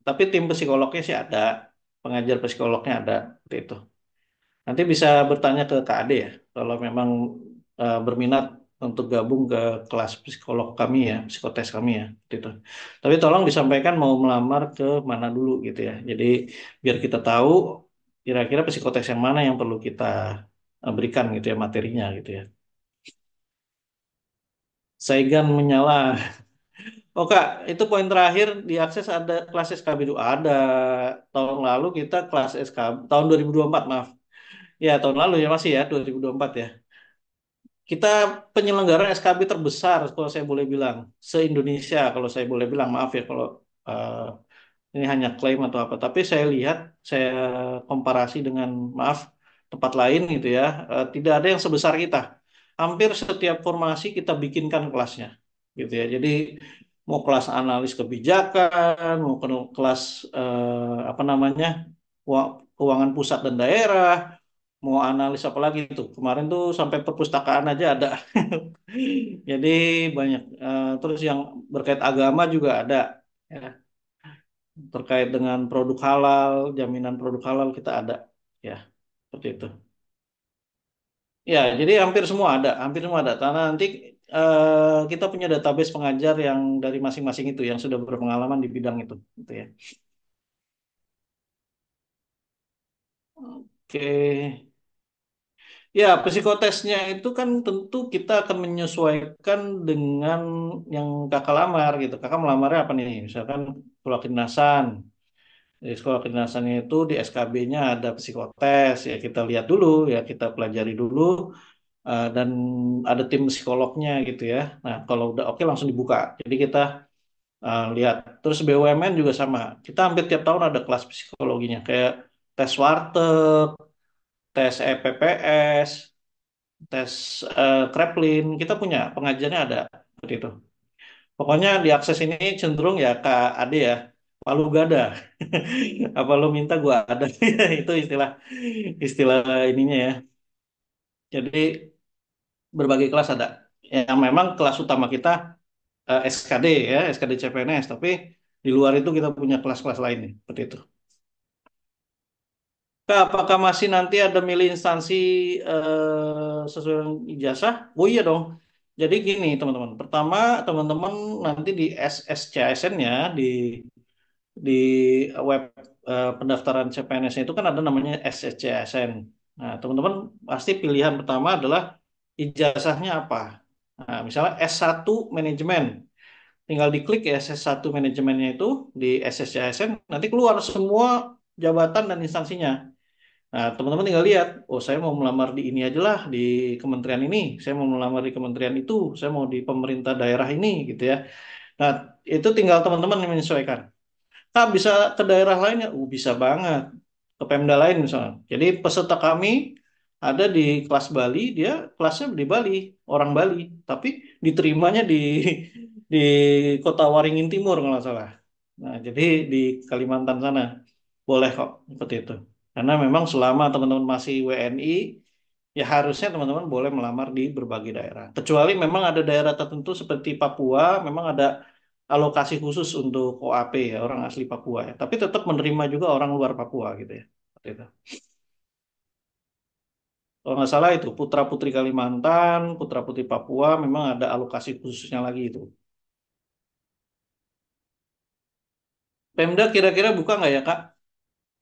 Tapi tim psikolognya sih ada, pengajar psikolognya ada, seperti itu. Nanti bisa bertanya ke KAD ya, kalau memang berminat untuk gabung ke kelas psikolog kami ya, psikotes kami ya, seperti itu. Tapi tolong disampaikan mau melamar ke mana dulu gitu ya. Jadi biar kita tahu kira-kira psikotes yang mana yang perlu kita berikan gitu ya materinya gitu ya. Saigan menyala. Oh Kak, itu poin terakhir di akses ada kelas SKB dulu. Ada. Tahun lalu kita kelas SKB, tahun 2024 maaf. Ya tahun lalu ya masih ya 2024 ya. Kita penyelenggara SKB terbesar kalau saya boleh bilang. Se-Indonesia kalau saya boleh bilang. Maaf ya kalau eh, ini hanya klaim atau apa. Tapi saya lihat, saya komparasi dengan maaf tempat lain gitu ya. Tidak ada yang sebesar kita. Hampir setiap formasi kita bikinkan kelasnya gitu ya. Jadi mau kelas analis kebijakan, mau kelas apa namanya keuangan pusat dan daerah, mau analis apa lagi itu. Kemarin tuh sampai perpustakaan aja ada. Jadi banyak. Terus yang berkait agama juga ada. Ya. Terkait dengan produk halal, jaminan produk halal kita ada. Ya, seperti itu. Ya, jadi hampir semua ada, hampir semua ada. Karena nanti kita punya database pengajar yang dari masing-masing itu yang sudah berpengalaman di bidang itu, gitu ya. Oke, ya psikotesnya itu kan tentu kita akan menyesuaikan dengan yang kakak lamar gitu. Kakak melamarnya apa nih? Misalkan sekolah kedinasan. Di sekolah kedinasannya itu di SKB-nya ada psikotes ya kita lihat dulu ya kita pelajari dulu dan ada tim psikolognya gitu ya. Nah, kalau udah oke langsung dibuka. Jadi kita lihat. Terus BUMN juga sama. Kita hampir tiap tahun ada kelas psikologinya kayak tes warteg, tes EPPS, tes Kraepelin. Kita punya pengajarnya ada seperti itu. Pokoknya di akses ini cenderung ya Kak Ade ya. palu gada. Apa lo minta gua ada. Itu istilah istilah ininya ya. Jadi berbagai kelas ada. Yang memang kelas utama kita SKD ya, SKD CPNS. Tapi di luar itu kita punya kelas-kelas lain nih, seperti itu. Kak, apakah masih nanti ada milih instansi sesuai dengan ijazah? Oh iya dong. Jadi gini teman-teman. Pertama teman-teman nanti di SSCSN ya di web pendaftaran CPNS itu kan ada namanya SSCSN. Nah teman-teman pasti pilihan pertama adalah ijazahnya apa. Nah, misalnya S1 manajemen. Tinggal diklik ya S1 manajemennya itu di SSCSN. Nanti keluar semua jabatan dan instansinya. Nah, teman-teman tinggal lihat, oh saya mau melamar di ini aja lah, di kementerian ini, saya mau melamar di kementerian itu, saya mau di pemerintah daerah ini, gitu ya. Nah, itu tinggal teman-teman yang menyesuaikan. Kak, bisa ke daerah lain ya? Bisa banget. Ke Pemda lain misalnya. Jadi peserta kami ada di kelas Bali, dia kelasnya di Bali, orang Bali, tapi diterimanya di kota Waringin Timur kalau nggak salah. Nah, jadi di Kalimantan sana boleh kok seperti itu. Karena memang selama teman-teman masih WNI, ya harusnya teman-teman boleh melamar di berbagai daerah. Kecuali memang ada daerah tertentu seperti Papua, memang ada alokasi khusus untuk OAP ya, orang asli Papua ya. Tapi tetap menerima juga orang luar Papua gitu ya. Seperti itu. Kalau nggak salah itu Putra-Putri Kalimantan, Putra-Putri Papua memang ada alokasi khususnya lagi itu. Pemda kira-kira buka nggak ya Kak?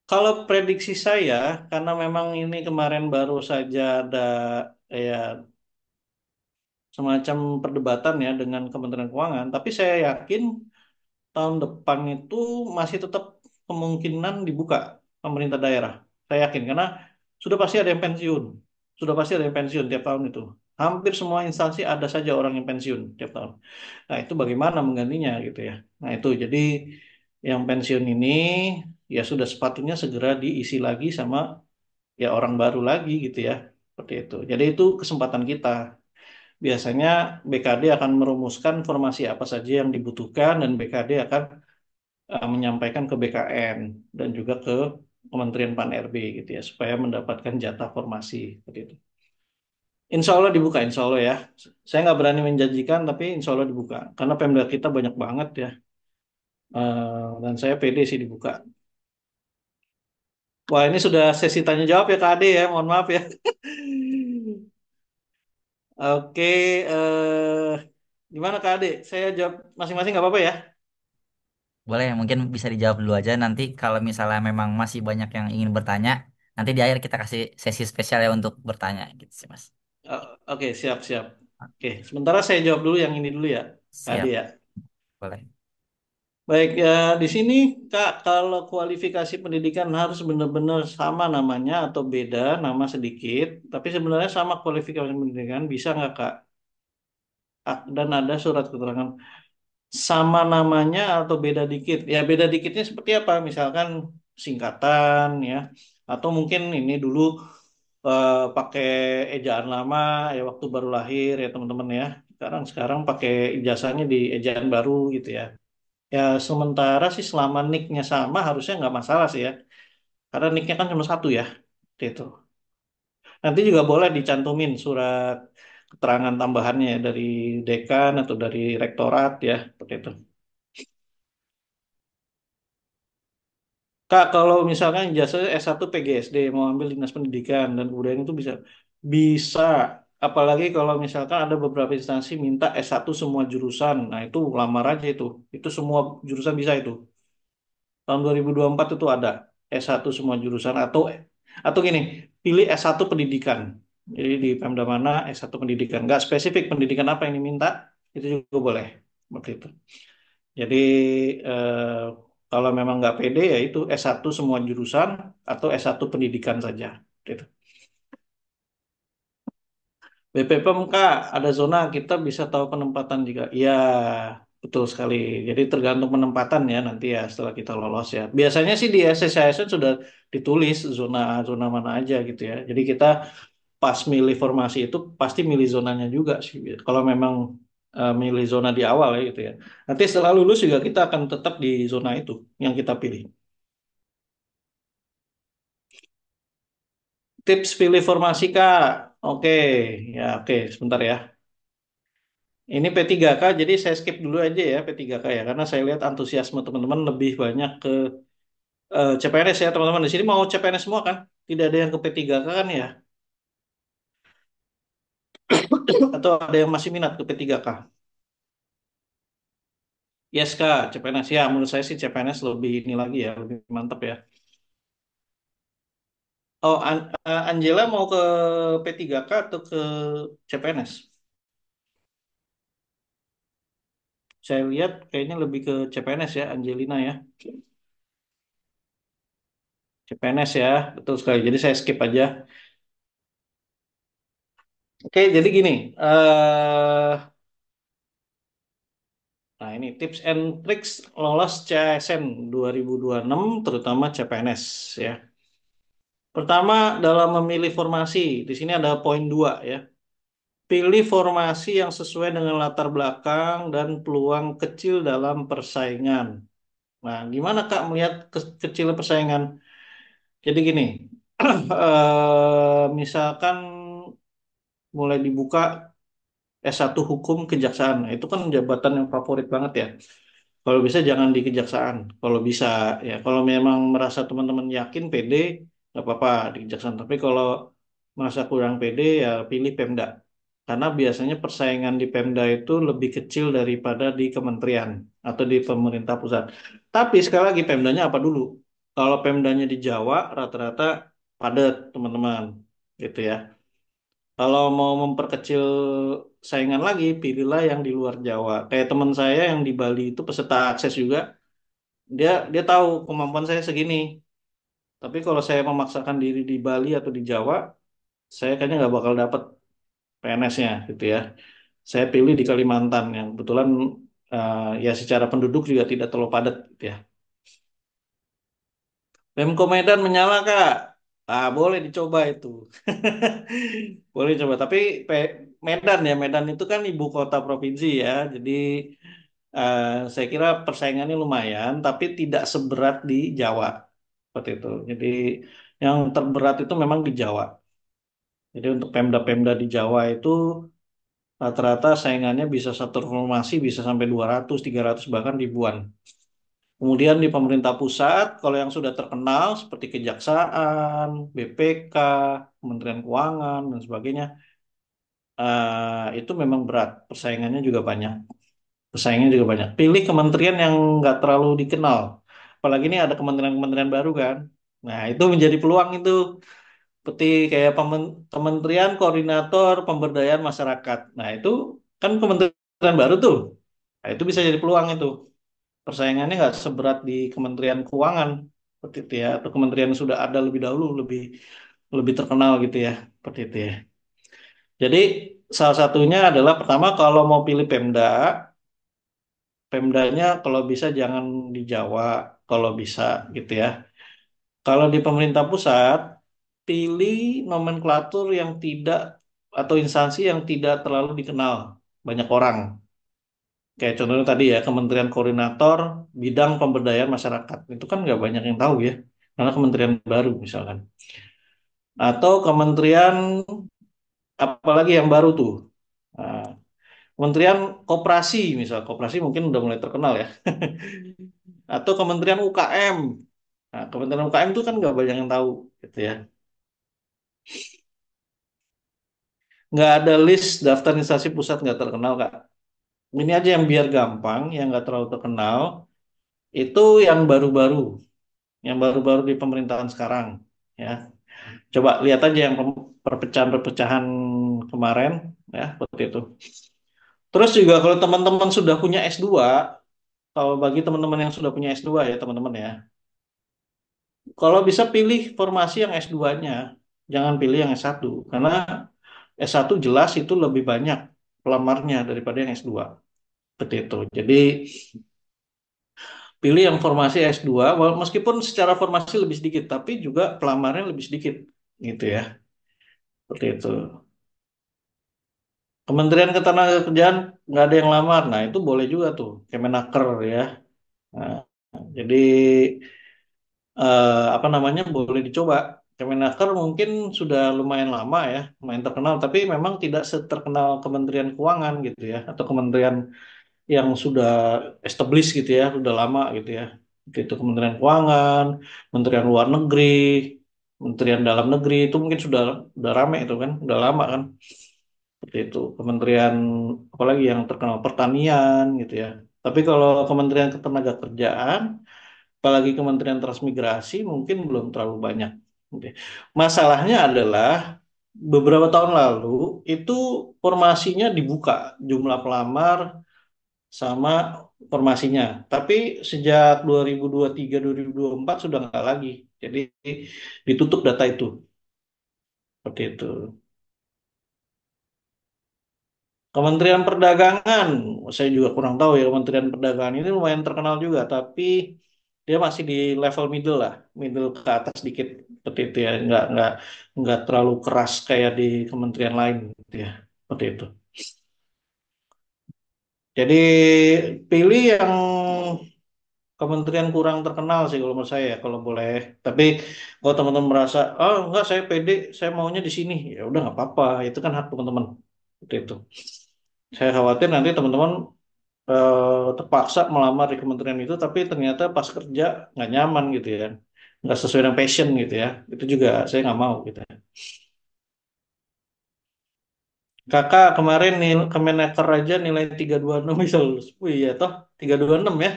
Kalau prediksi saya, karena memang ini kemarin baru saja ada ya semacam perdebatan ya dengan Kementerian Keuangan, tapi saya yakin tahun depan itu masih tetap kemungkinan dibuka pemerintah daerah. Saya yakin karena sudah pasti ada yang pensiun. Sudah pasti ada yang pensiun tiap tahun itu. Hampir semua instansi ada saja orang yang pensiun tiap tahun. Nah, itu bagaimana menggantinya gitu ya. Nah, itu jadi yang pensiun ini ya sudah sepatutnya segera diisi lagi sama ya orang baru lagi gitu ya. Seperti itu. Jadi itu kesempatan kita. Biasanya BKD akan merumuskan informasi apa saja yang dibutuhkan dan BKD akan menyampaikan ke BKN dan juga ke Kementerian Pan-RB gitu ya supaya mendapatkan jatah formasi seperti itu. Insya Allah dibuka, insya Allah ya. Saya nggak berani menjanjikan, tapi insya Allah dibuka. Karena Pemda kita banyak banget ya. Dan saya pede sih dibuka. Wah ini sudah sesi tanya jawab ya Kak Ade ya, mohon maaf ya. Oke, gimana Kak Ade? Saya jawab masing-masing nggak apa-apa ya? Boleh, mungkin bisa dijawab dulu aja. Nanti kalau misalnya memang masih banyak yang ingin bertanya, nanti di akhir kita kasih sesi spesial ya untuk bertanya gitu sih, Mas. Oke, siap-siap. Oke, sementara saya jawab dulu yang ini dulu ya, Kak Ade Siap, ya. boleh. Baik, ya di sini Kak, kalau kualifikasi pendidikan harus benar-benar sama namanya atau beda nama sedikit, tapi sebenarnya sama kualifikasi pendidikan, bisa nggak Kak? Dan ada surat keterangan sama namanya atau beda dikit. Ya beda dikitnya seperti apa? Misalkan singkatan ya, atau mungkin ini dulu pakai ejaan lama ya waktu baru lahir ya teman-teman ya. Sekarang pakai ijazahnya di ejaan baru gitu ya. Ya sementara sih selama nicknya sama harusnya nggak masalah sih ya. Karena nicknya kan cuma satu ya. Gitu. Nanti juga boleh dicantumin surat keterangan tambahannya ya, dari dekan atau dari rektorat ya. Seperti itu. Kak, kalau misalkan ijazah S1 PGSD mau ambil Dinas Pendidikan dan Kebudayaan itu bisa. Bisa. Apalagi kalau misalkan ada beberapa instansi minta S1 semua jurusan. Nah, itu lamar aja itu. Itu semua jurusan bisa itu. Tahun 2024 itu ada S1 semua jurusan atau gini, pilih S1 pendidikan. Jadi di Pemda mana S1 pendidikan. Nggak spesifik pendidikan apa yang diminta, itu juga boleh. Seperti itu. Jadi eh, kalau memang nggak pede ya itu S1 semua jurusan atau S1 pendidikan saja. Gitu. BPPMK ada zona kita bisa tahu penempatan juga. Iya, betul sekali. Jadi tergantung penempatan ya nanti ya setelah kita lolos ya. Biasanya sih di SSISN sudah ditulis zona zona mana aja gitu ya. Jadi kita pas milih formasi itu pasti milih zonanya juga sih. Kalau memang milih zona di awal ya gitu ya. Nanti setelah lulus juga kita akan tetap di zona itu yang kita pilih. Tips pilih formasi Kak. Oke, ya oke, sebentar ya. Ini P3K, jadi saya skip dulu aja ya P3K ya, karena saya lihat antusiasme teman-teman lebih banyak ke CPNS ya teman-teman. Di sini mau CPNS semua kan? Tidak ada yang ke P3K kan ya? Atau ada yang masih minat ke P3K? Yes Kak, CPNS ya. Menurut saya sih CPNS lebih ini lagi ya, lebih mantap ya. Oh, Angela mau ke P3K atau ke CPNS? Saya lihat kayaknya lebih ke CPNS ya, Angelina ya. CPNS ya, betul sekali. Jadi saya skip aja. Oke, jadi gini. Nah, ini tips and tricks lolos CASN 2026, terutama CPNS ya. Pertama, dalam memilih formasi. Di sini ada poin 2 ya. Pilih formasi yang sesuai dengan latar belakang dan peluang kecil dalam persaingan. Nah, gimana Kak melihat kecil persaingan? Jadi gini, misalkan mulai dibuka S1 Hukum Kejaksaan. Nah, itu kan jabatan yang favorit banget ya. Kalau bisa jangan di Kejaksaan. Kalau bisa ya, kalau memang merasa teman-teman yakin PD, nggak apa-apa di Kejaksaan. Tapi kalau merasa kurang PD ya pilih Pemda. Karena biasanya persaingan di Pemda itu lebih kecil daripada di kementerian atau di pemerintah pusat. Tapi sekali lagi Pemdanya apa dulu? Kalau Pemdanya di Jawa rata-rata padat teman-teman gitu ya. Kalau mau memperkecil saingan lagi, pilihlah yang di luar Jawa. Kayak teman saya yang di Bali itu peserta akses juga, dia tahu kemampuan saya segini. Tapi kalau saya memaksakan diri di Bali atau di Jawa, saya kayaknya nggak bakal dapet PNS-nya gitu ya. Saya pilih di Kalimantan yang kebetulan ya secara penduduk juga tidak terlalu padat gitu ya. Pemko Medan menyala Kak. Ah, boleh dicoba itu. Boleh coba. Tapi Medan ya, Medan itu kan ibu kota provinsi ya. Jadi saya kira persaingannya lumayan, tapi tidak seberat di Jawa. Seperti itu. Jadi yang terberat itu memang di Jawa. Jadi untuk Pemda-Pemda di Jawa itu rata-rata saingannya bisa satu formasi bisa sampai 200, 300 bahkan ribuan. Kemudian di pemerintah pusat, kalau yang sudah terkenal seperti Kejaksaan, BPK, Kementerian Keuangan, dan sebagainya, itu memang berat. Persaingannya juga banyak. Persaingannya juga banyak. Pilih kementerian yang nggak terlalu dikenal. Apalagi ini ada kementerian-kementerian baru kan. Nah, itu menjadi peluang itu. Seperti kayak Kementerian Koordinator Pemberdayaan Masyarakat. Nah, itu kan kementerian baru tuh. Nah, itu bisa jadi peluang itu. Persaingannya nggak seberat di Kementerian Keuangan seperti itu ya, atau kementerian yang sudah ada lebih dahulu, lebih lebih terkenal gitu ya, seperti itu ya. Jadi salah satunya adalah pertama kalau mau pilih Pemda, Pemdanya kalau bisa jangan di Jawa, kalau bisa gitu ya. Kalau di pemerintah pusat, pilih nomenklatur yang tidak atau instansi yang tidak terlalu dikenal banyak orang. Kayak contohnya tadi ya, Kementerian Koordinator Bidang Pemberdayaan Masyarakat. Itu kan nggak banyak yang tahu ya, karena kementerian baru misalkan. Atau kementerian apalagi yang baru tuh. Nah, Kementerian Koperasi misal, Koperasi mungkin udah mulai terkenal ya. Atau Kementerian UKM. Nah, Kementerian UKM itu kan nggak banyak yang tahu gitu ya. Nggak ada list daftar instansi pusat nggak terkenal, Kak. Ini aja yang biar gampang, yang nggak terlalu terkenal, itu yang baru-baru. Yang baru-baru di pemerintahan sekarang. Ya, coba lihat aja yang perpecahan-perpecahan kemarin, ya, seperti itu. Terus juga kalau teman-teman sudah punya S2, kalau bagi teman-teman yang sudah punya S2 ya, teman-teman ya, kalau bisa pilih formasi yang S2-nya, jangan pilih yang S1, karena S1 jelas itu lebih banyak pelamarnya daripada yang S2. Seperti itu. Jadi pilih yang formasi S2, meskipun secara formasi lebih sedikit, tapi juga pelamarnya lebih sedikit, gitu ya. Seperti itu. Kementerian Ketenagakerjaan nggak ada yang lamar. Nah, itu boleh juga tuh, Kemenaker ya. Nah, jadi apa namanya boleh dicoba. Kemenaker mungkin sudah lumayan lama ya, lumayan terkenal, tapi memang tidak seterkenal Kementerian Keuangan gitu ya, atau kementerian yang sudah established gitu ya, sudah lama gitu ya. Seperti itu Kementerian Keuangan, Kementerian Luar Negeri, Kementerian Dalam Negeri itu mungkin sudah rame itu kan, udah lama kan. Seperti itu. Kementerian apalagi yang terkenal pertanian gitu ya. Tapi kalau Kementerian Ketenagakerjaan, apalagi Kementerian Transmigrasi mungkin belum terlalu banyak. Oke. Masalahnya adalah beberapa tahun lalu itu formasinya dibuka jumlah pelamar sama formasinya. Tapi sejak 2023 2024 sudah nggak lagi. Jadi ditutup data itu. Seperti itu. Kementerian Perdagangan, saya juga kurang tahu ya Kementerian Perdagangan ini lumayan terkenal juga, tapi dia masih di level middle lah, middle ke atas dikit seperti itu ya, nggak terlalu keras kayak di kementerian lain gitu ya, seperti itu. Jadi pilih yang kementerian kurang terkenal sih kalau menurut saya kalau boleh. Tapi kalau teman-teman merasa, oh enggak saya pede, saya maunya di sini, ya udah nggak apa-apa, itu kan hak teman-teman. Seperti itu. Saya khawatir nanti teman-teman terpaksa melamar di kementerian itu, tapi ternyata pas kerja nggak nyaman gitu ya, nggak sesuai dengan passion gitu ya. Itu juga saya nggak mau gitu ya. Kakak kemarin nih Kemenaker aja nilai 326 bisa lulus. Wih ya toh 326 ya.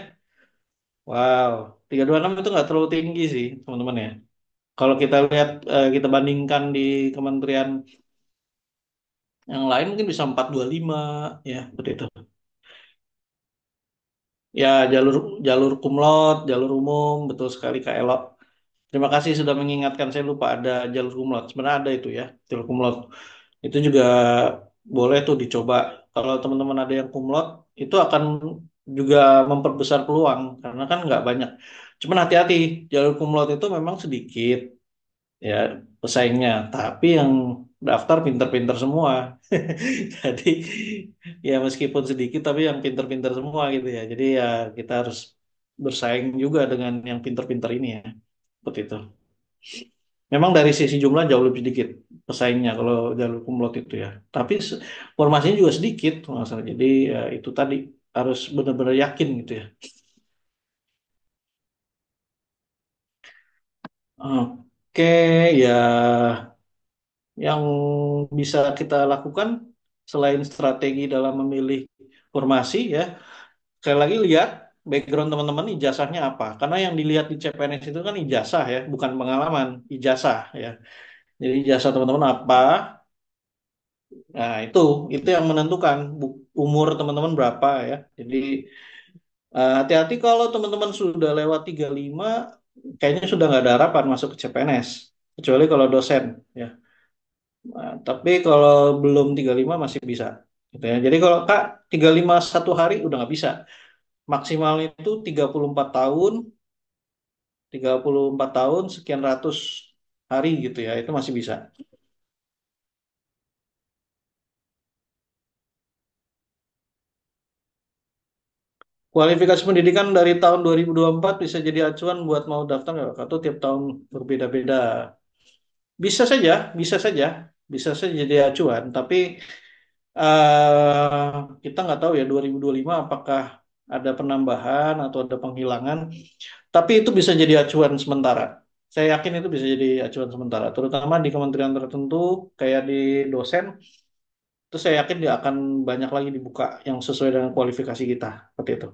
Wow, 326 itu nggak terlalu tinggi sih teman-teman ya. Kalau kita lihat kita bandingkan di kementerian yang lain mungkin bisa 425 ya seperti itu. Ya jalur jalur kumlot, jalur umum betul sekali Kak Elo. Terima kasih sudah mengingatkan, saya lupa ada jalur kumlot. Sebenarnya ada itu ya, jalur kumlot. Itu juga boleh tuh dicoba. Kalau teman-teman ada yang kumlot, itu akan juga memperbesar peluang karena kan nggak banyak.Un hati-hati, jalur kumlot itu memang sedikit ya pesaingnya, tapi yang daftar pinter-pinter semua. Jadi ya meskipun sedikit tapi yang pinter-pinter semua gitu ya. Jadi ya kita harus bersaing juga dengan yang pinter-pinter ini ya. Seperti itu. Memang dari sisi jumlah jauh lebih sedikit pesaingnya kalau jalur kumlot itu ya. Tapi formasinya juga sedikit masalah. Jadi ya, itu tadi harus benar-benar yakin gitu ya. Oke, ya yang bisa kita lakukan selain strategi dalam memilih formasi ya, sekali lagi lihat background teman-teman ijazahnya apa. Karena yang dilihat di CPNS itu kan ijazah ya, bukan pengalaman, ijazah ya. Jadi ijazah teman-teman apa, nah, itu yang menentukan umur teman-teman berapa ya. Jadi hati-hati kalau teman-teman sudah lewat 35, kayaknya sudah nggak ada harapan masuk ke CPNS. Kecuali kalau dosen ya. Nah, tapi kalau belum 35 masih bisa. Gitu ya. Jadi kalau Kak 35 satu hari udah nggak bisa. Maksimalnya itu 34 tahun, 34 tahun sekian ratus hari gitu ya. Itu masih bisa. Kualifikasi pendidikan dari tahun 2024 bisa jadi acuan buat mau daftar nggak? Atau tiap tahun berbeda-beda. Bisa saja, bisa saja, bisa saja jadi acuan. Tapi kita nggak tahu ya 2025 apakah ada penambahan atau ada penghilangan. Tapi itu bisa jadi acuan sementara. Saya yakin itu bisa jadi acuan sementara, terutama di kementerian tertentu kayak di dosen. Itu saya yakin dia akan banyak lagi dibuka yang sesuai dengan kualifikasi kita, seperti itu.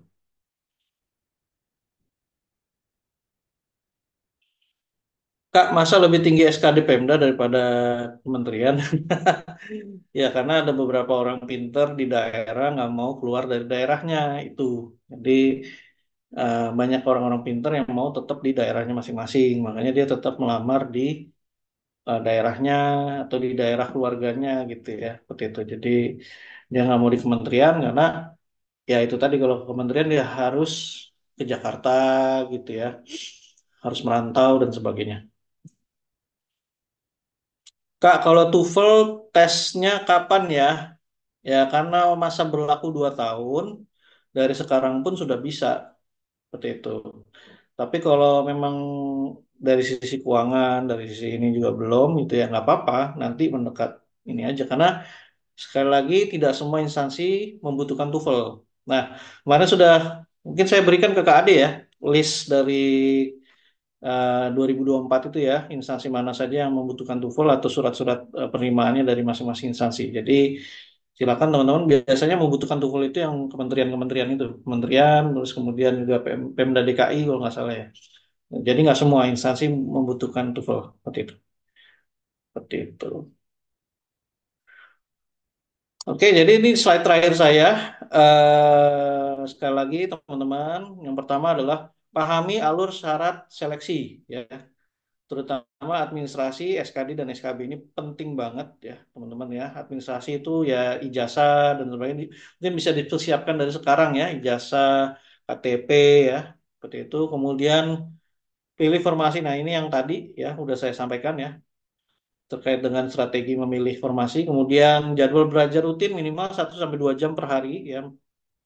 Kak, masa lebih tinggi SKD Pemda daripada kementerian? Ya, karena ada beberapa orang pinter di daerah nggak mau keluar dari daerahnya itu. Jadi banyak orang-orang pinter yang mau tetap di daerahnya masing-masing. Makanya dia tetap melamar di daerahnya atau di daerah keluarganya gitu ya. Seperti itu. Jadi dia nggak mau di kementerian karena ya itu tadi kalau ke kementerian dia harus ke Jakarta gitu ya. Harus merantau dan sebagainya. Kak, kalau TOEFL tesnya kapan ya? Ya karena masa berlaku 2 tahun, dari sekarang pun sudah bisa seperti itu. Tapi kalau memang dari sisi keuangan, dari sisi ini juga belum, itu ya nggak apa-apa. Nanti mendekat ini aja karena sekali lagi tidak semua instansi membutuhkan TOEFL. Nah, kemarin sudah mungkin saya berikan ke Kak Ade ya list dari 2024 itu ya instansi mana saja yang membutuhkan TOEFL atau surat-surat penerimaannya dari masing-masing instansi. Jadi silakan teman-teman biasanya membutuhkan TOEFL itu yang kementerian-kementerian itu, kementerian terus kemudian juga Pemda DKI kalau nggak salah ya. Jadi nggak semua instansi membutuhkan TOEFL seperti itu. Seperti itu. Oke, jadi ini slide terakhir saya. Sekali lagi teman-teman, yang pertama adalah pahami alur syarat seleksi ya, terutama administrasi, SKD dan SKB ini penting banget ya teman-teman ya. Administrasi itu ya ijazah dan sebagainya mungkin bisa dipersiapkan dari sekarang ya, ijazah, KTP ya, seperti itu. Kemudian pilih formasi. Nah, ini yang tadi ya udah saya sampaikan ya terkait dengan strategi memilih formasi. Kemudian jadwal belajar rutin minimal 1 sampai 2 jam per hari ya.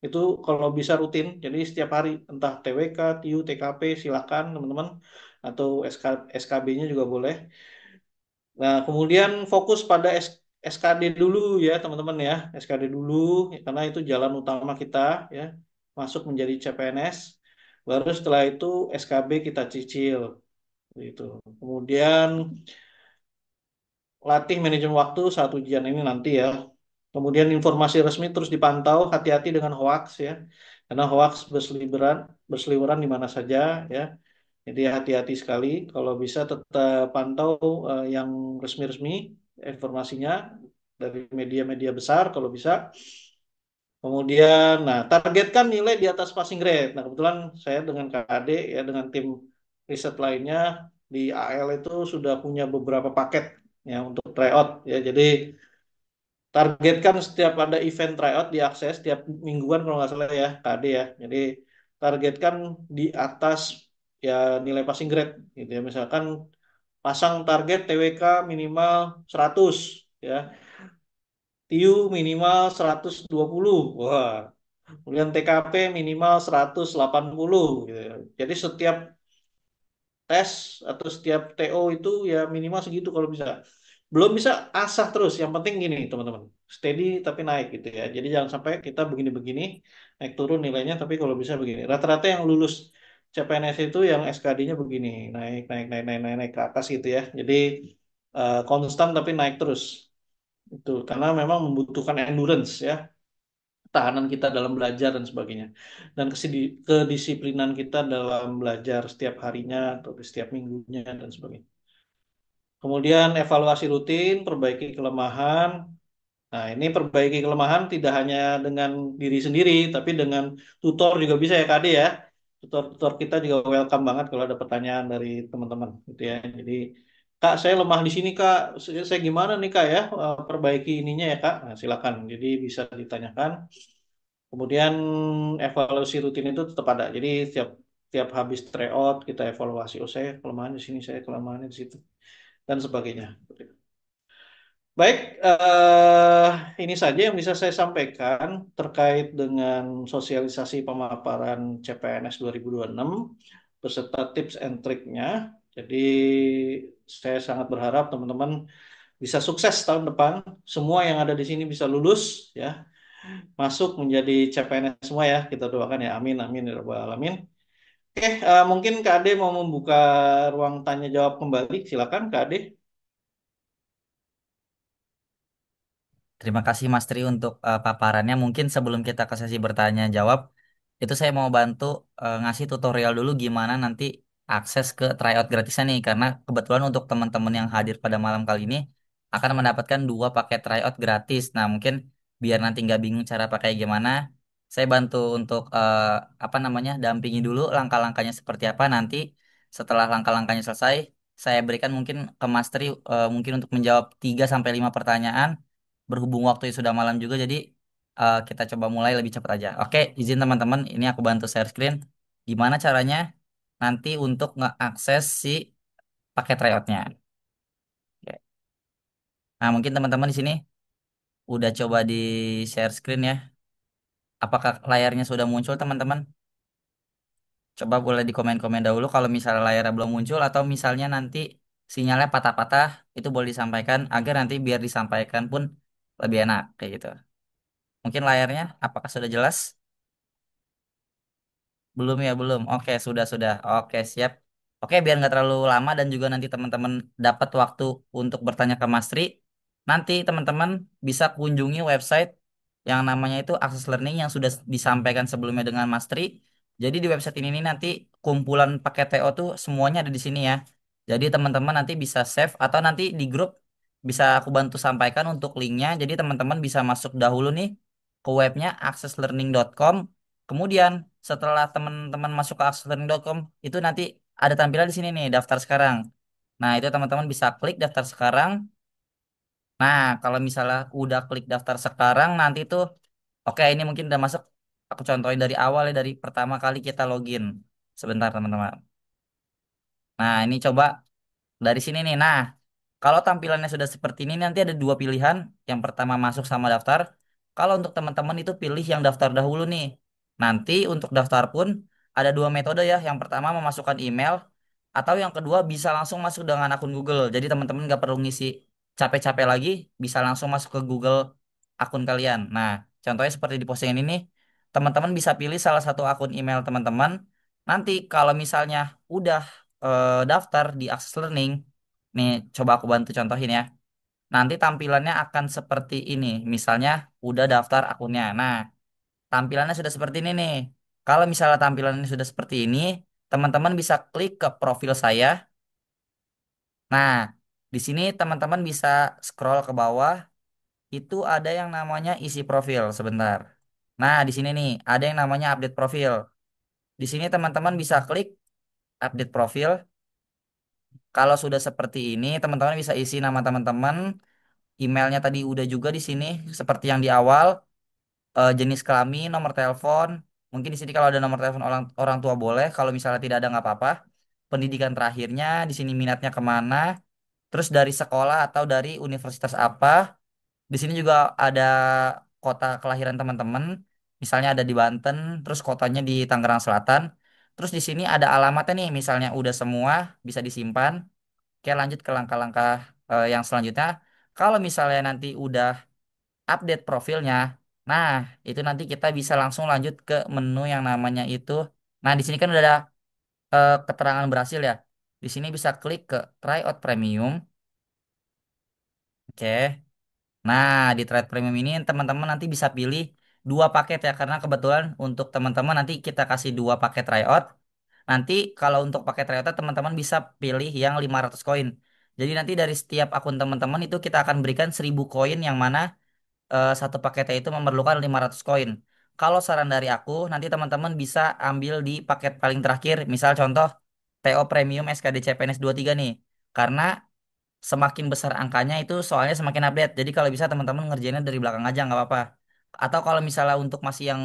Itu kalau bisa rutin. Jadi setiap hari entah TWK, TIU, TKP silakan teman-teman atau SKB-nya juga boleh. Nah, kemudian fokus pada SKD dulu ya teman-teman ya. SKD dulu ya, karena itu jalan utama kita ya masuk menjadi CPNS. Baru setelah itu SKB kita cicil gitu. Kemudian latih manajemen waktu saat ujian ini nanti ya. Kemudian informasi resmi terus dipantau, hati-hati dengan hoax ya. Karena hoax berseliweran di mana saja ya. Jadi hati-hati sekali. Kalau bisa tetap pantau yang resmi-resmi informasinya dari media-media besar kalau bisa. Kemudian, nah targetkan nilai di atas passing grade. Nah kebetulan saya dengan KAD ya dengan tim riset lainnya di AL itu sudah punya beberapa paket ya untuk tryout ya. Jadi targetkan setiap ada event tryout diakses setiap mingguan kalau nggak salah ya KD ya. Jadi targetkan di atas ya nilai passing grade gitu ya. Misalkan pasang target TWK minimal 100 ya. TIU minimal 120. Wah, kemudian TKP minimal 180 gitu ya. Jadi setiap tes atau setiap TO itu ya minimal segitu kalau bisa. Belum bisa asah terus. Yang penting gini teman-teman, steady tapi naik gitu ya. Jadi jangan sampai kita begini-begini naik turun nilainya, tapi kalau bisa begini. Rata-rata yang lulus CPNS itu yang SKD-nya begini, naik naik naik naik naik, naik ke atas gitu ya. Jadi konstan tapi naik terus. Itu karena memang membutuhkan endurance ya, ketahanan kita dalam belajar dan sebagainya. Dan kedisiplinan kita dalam belajar setiap harinya atau setiap minggunya dan sebagainya. Kemudian evaluasi rutin, perbaiki kelemahan. Nah, ini perbaiki kelemahan tidak hanya dengan diri sendiri, tapi dengan tutor juga bisa ya Kak Ade ya. Tutor-tutor kita juga welcome banget kalau ada pertanyaan dari teman-teman gitu ya. Jadi, Kak, saya lemah di sini Kak. Saya gimana nih Kak ya? Perbaiki ininya ya Kak. Nah, silakan. Jadi bisa ditanyakan. Kemudian evaluasi rutin itu tetap ada. Jadi setiap tiap habis tryout kita evaluasi. Oh saya kelemahan di sini, saya kelemahannya di situ dan sebagainya. Baik, ini saja yang bisa saya sampaikan terkait dengan sosialisasi pemaparan CPNS 2026 beserta tips and triknya. Jadi saya sangat berharap teman-teman bisa sukses tahun depan. Semua yang ada di sini bisa lulus ya, masuk menjadi CPNS semua ya. Kita doakan ya. Amin amin ya rabbal alamin. Oke, mungkin Kak Ade mau membuka ruang tanya jawab kembali. Silakan Kak Ade. Terima kasih Mas Tri untuk paparannya. Mungkin sebelum kita ke sesi bertanya jawab, itu saya mau bantu ngasih tutorial dulu gimana nanti akses ke tryout gratisnya nih. Karena kebetulan untuk teman-teman yang hadir pada malam kali ini akan mendapatkan 2 paket tryout gratis. Nah, mungkin biar nanti nggak bingung cara pakai gimana, saya bantu untuk apa namanya dampingi dulu langkah-langkahnya seperti apa. Nanti setelah langkah-langkahnya selesai, saya berikan mungkin ke Mas Tri mungkin untuk menjawab 3 sampai 5 pertanyaan berhubung waktunya sudah malam juga jadi kita coba mulai lebih cepat aja. Oke, izin teman-teman, ini aku bantu share screen. Gimana caranya nanti untuk ngeakses si paket tryoutnya? Oke. Nah, mungkin teman-teman di sini Udah coba di share screen ya. Apakah layarnya sudah muncul teman-teman? Coba boleh di komen-komen dahulu kalau misalnya layarnya belum muncul atau misalnya nanti sinyalnya patah-patah itu boleh disampaikan agar nanti biar disampaikan pun lebih enak kayak gitu. Mungkin layarnya apakah sudah jelas? Belum ya, belum. Oke, sudah. Oke, siap. Oke, biar nggak terlalu lama dan juga nanti teman-teman dapat waktu untuk bertanya ke Mas Tri. Nanti teman-teman bisa kunjungi website yang namanya itu Access Learning yang sudah disampaikan sebelumnya dengan Mas Tri. Jadi di website ini nih nanti kumpulan paket TO tuh semuanya ada di sini ya. Jadi teman-teman nanti bisa save atau nanti di grup bisa aku bantu sampaikan untuk linknya. Jadi teman-teman bisa masuk dahulu nih ke webnya accesslearning.com. Kemudian setelah teman-teman masuk ke accesslearning.com itu nanti ada tampilan di sini nih daftar sekarang. Nah, itu teman-teman bisa klik daftar sekarang. Nah, kalau misalnya udah klik daftar sekarang nanti tuh oke ini mungkin udah masuk. Aku contohin dari awal ya dari pertama kali kita login. Sebentar teman-teman. Nah, ini coba dari sini nih. Nah, kalau tampilannya sudah seperti ini nanti ada dua pilihan. Yang pertama masuk sama daftar. Kalau untuk teman-teman itu pilih yang daftar dahulu nih. Nanti untuk daftar pun ada dua metode ya. Yang pertama memasukkan email atau yang kedua bisa langsung masuk dengan akun Google. Jadi teman-teman nggak perlu ngisi capek-capek lagi, bisa langsung masuk ke Google akun kalian. Nah, contohnya seperti di postingan ini, teman-teman bisa pilih salah satu akun email teman-teman. Nanti kalau misalnya udah daftar di Access Learning, nih coba aku bantu contohin ya. Nanti tampilannya akan seperti ini. Misalnya udah daftar akunnya. Nah, tampilannya sudah seperti ini nih. Kalau misalnya tampilannya sudah seperti ini, teman-teman bisa klik ke profil saya. Nah, di sini teman-teman bisa scroll ke bawah. Itu ada yang namanya isi profil. Sebentar. Nah, di sini nih ada yang namanya update profil. Di sini teman-teman bisa klik update profil. Kalau sudah seperti ini, teman-teman bisa isi nama teman-teman, emailnya tadi udah juga di sini seperti yang di awal, jenis kelamin, nomor telepon. Mungkin di sini kalau ada nomor telepon orang orang tua boleh, kalau misalnya tidak ada nggak apa-apa. Pendidikan terakhirnya, di sini minatnya kemana, terus dari sekolah atau dari universitas apa. Di sini juga ada kota kelahiran teman-teman, misalnya ada di Banten, terus kotanya di Tangerang Selatan. Terus di sini ada alamatnya nih, misalnya udah semua bisa disimpan. Oke, lanjut ke langkah-langkah yang selanjutnya. Kalau misalnya nanti udah update profilnya, nah itu nanti kita bisa langsung lanjut ke menu yang namanya itu. Nah, di sini kan udah ada keterangan berhasil ya. Di sini bisa klik ke tryout premium. Oke. Nah, di tryout premium ini teman-teman nanti bisa pilih dua paket ya karena kebetulan untuk teman-teman nanti kita kasih dua paket tryout. Nanti kalau untuk paket tryout teman-teman bisa pilih yang 500 koin. Jadi nanti dari setiap akun teman-teman itu kita akan berikan 1000 koin yang mana satu paketnya itu memerlukan 500 koin. Kalau saran dari aku, nanti teman-teman bisa ambil di paket paling terakhir. Misal contoh TO Premium SKD CPNS tiga nih. Karena semakin besar angkanya itu soalnya semakin update. Jadi kalau bisa teman-teman ngerjainnya dari belakang aja nggak apa-apa. Atau kalau misalnya untuk masih yang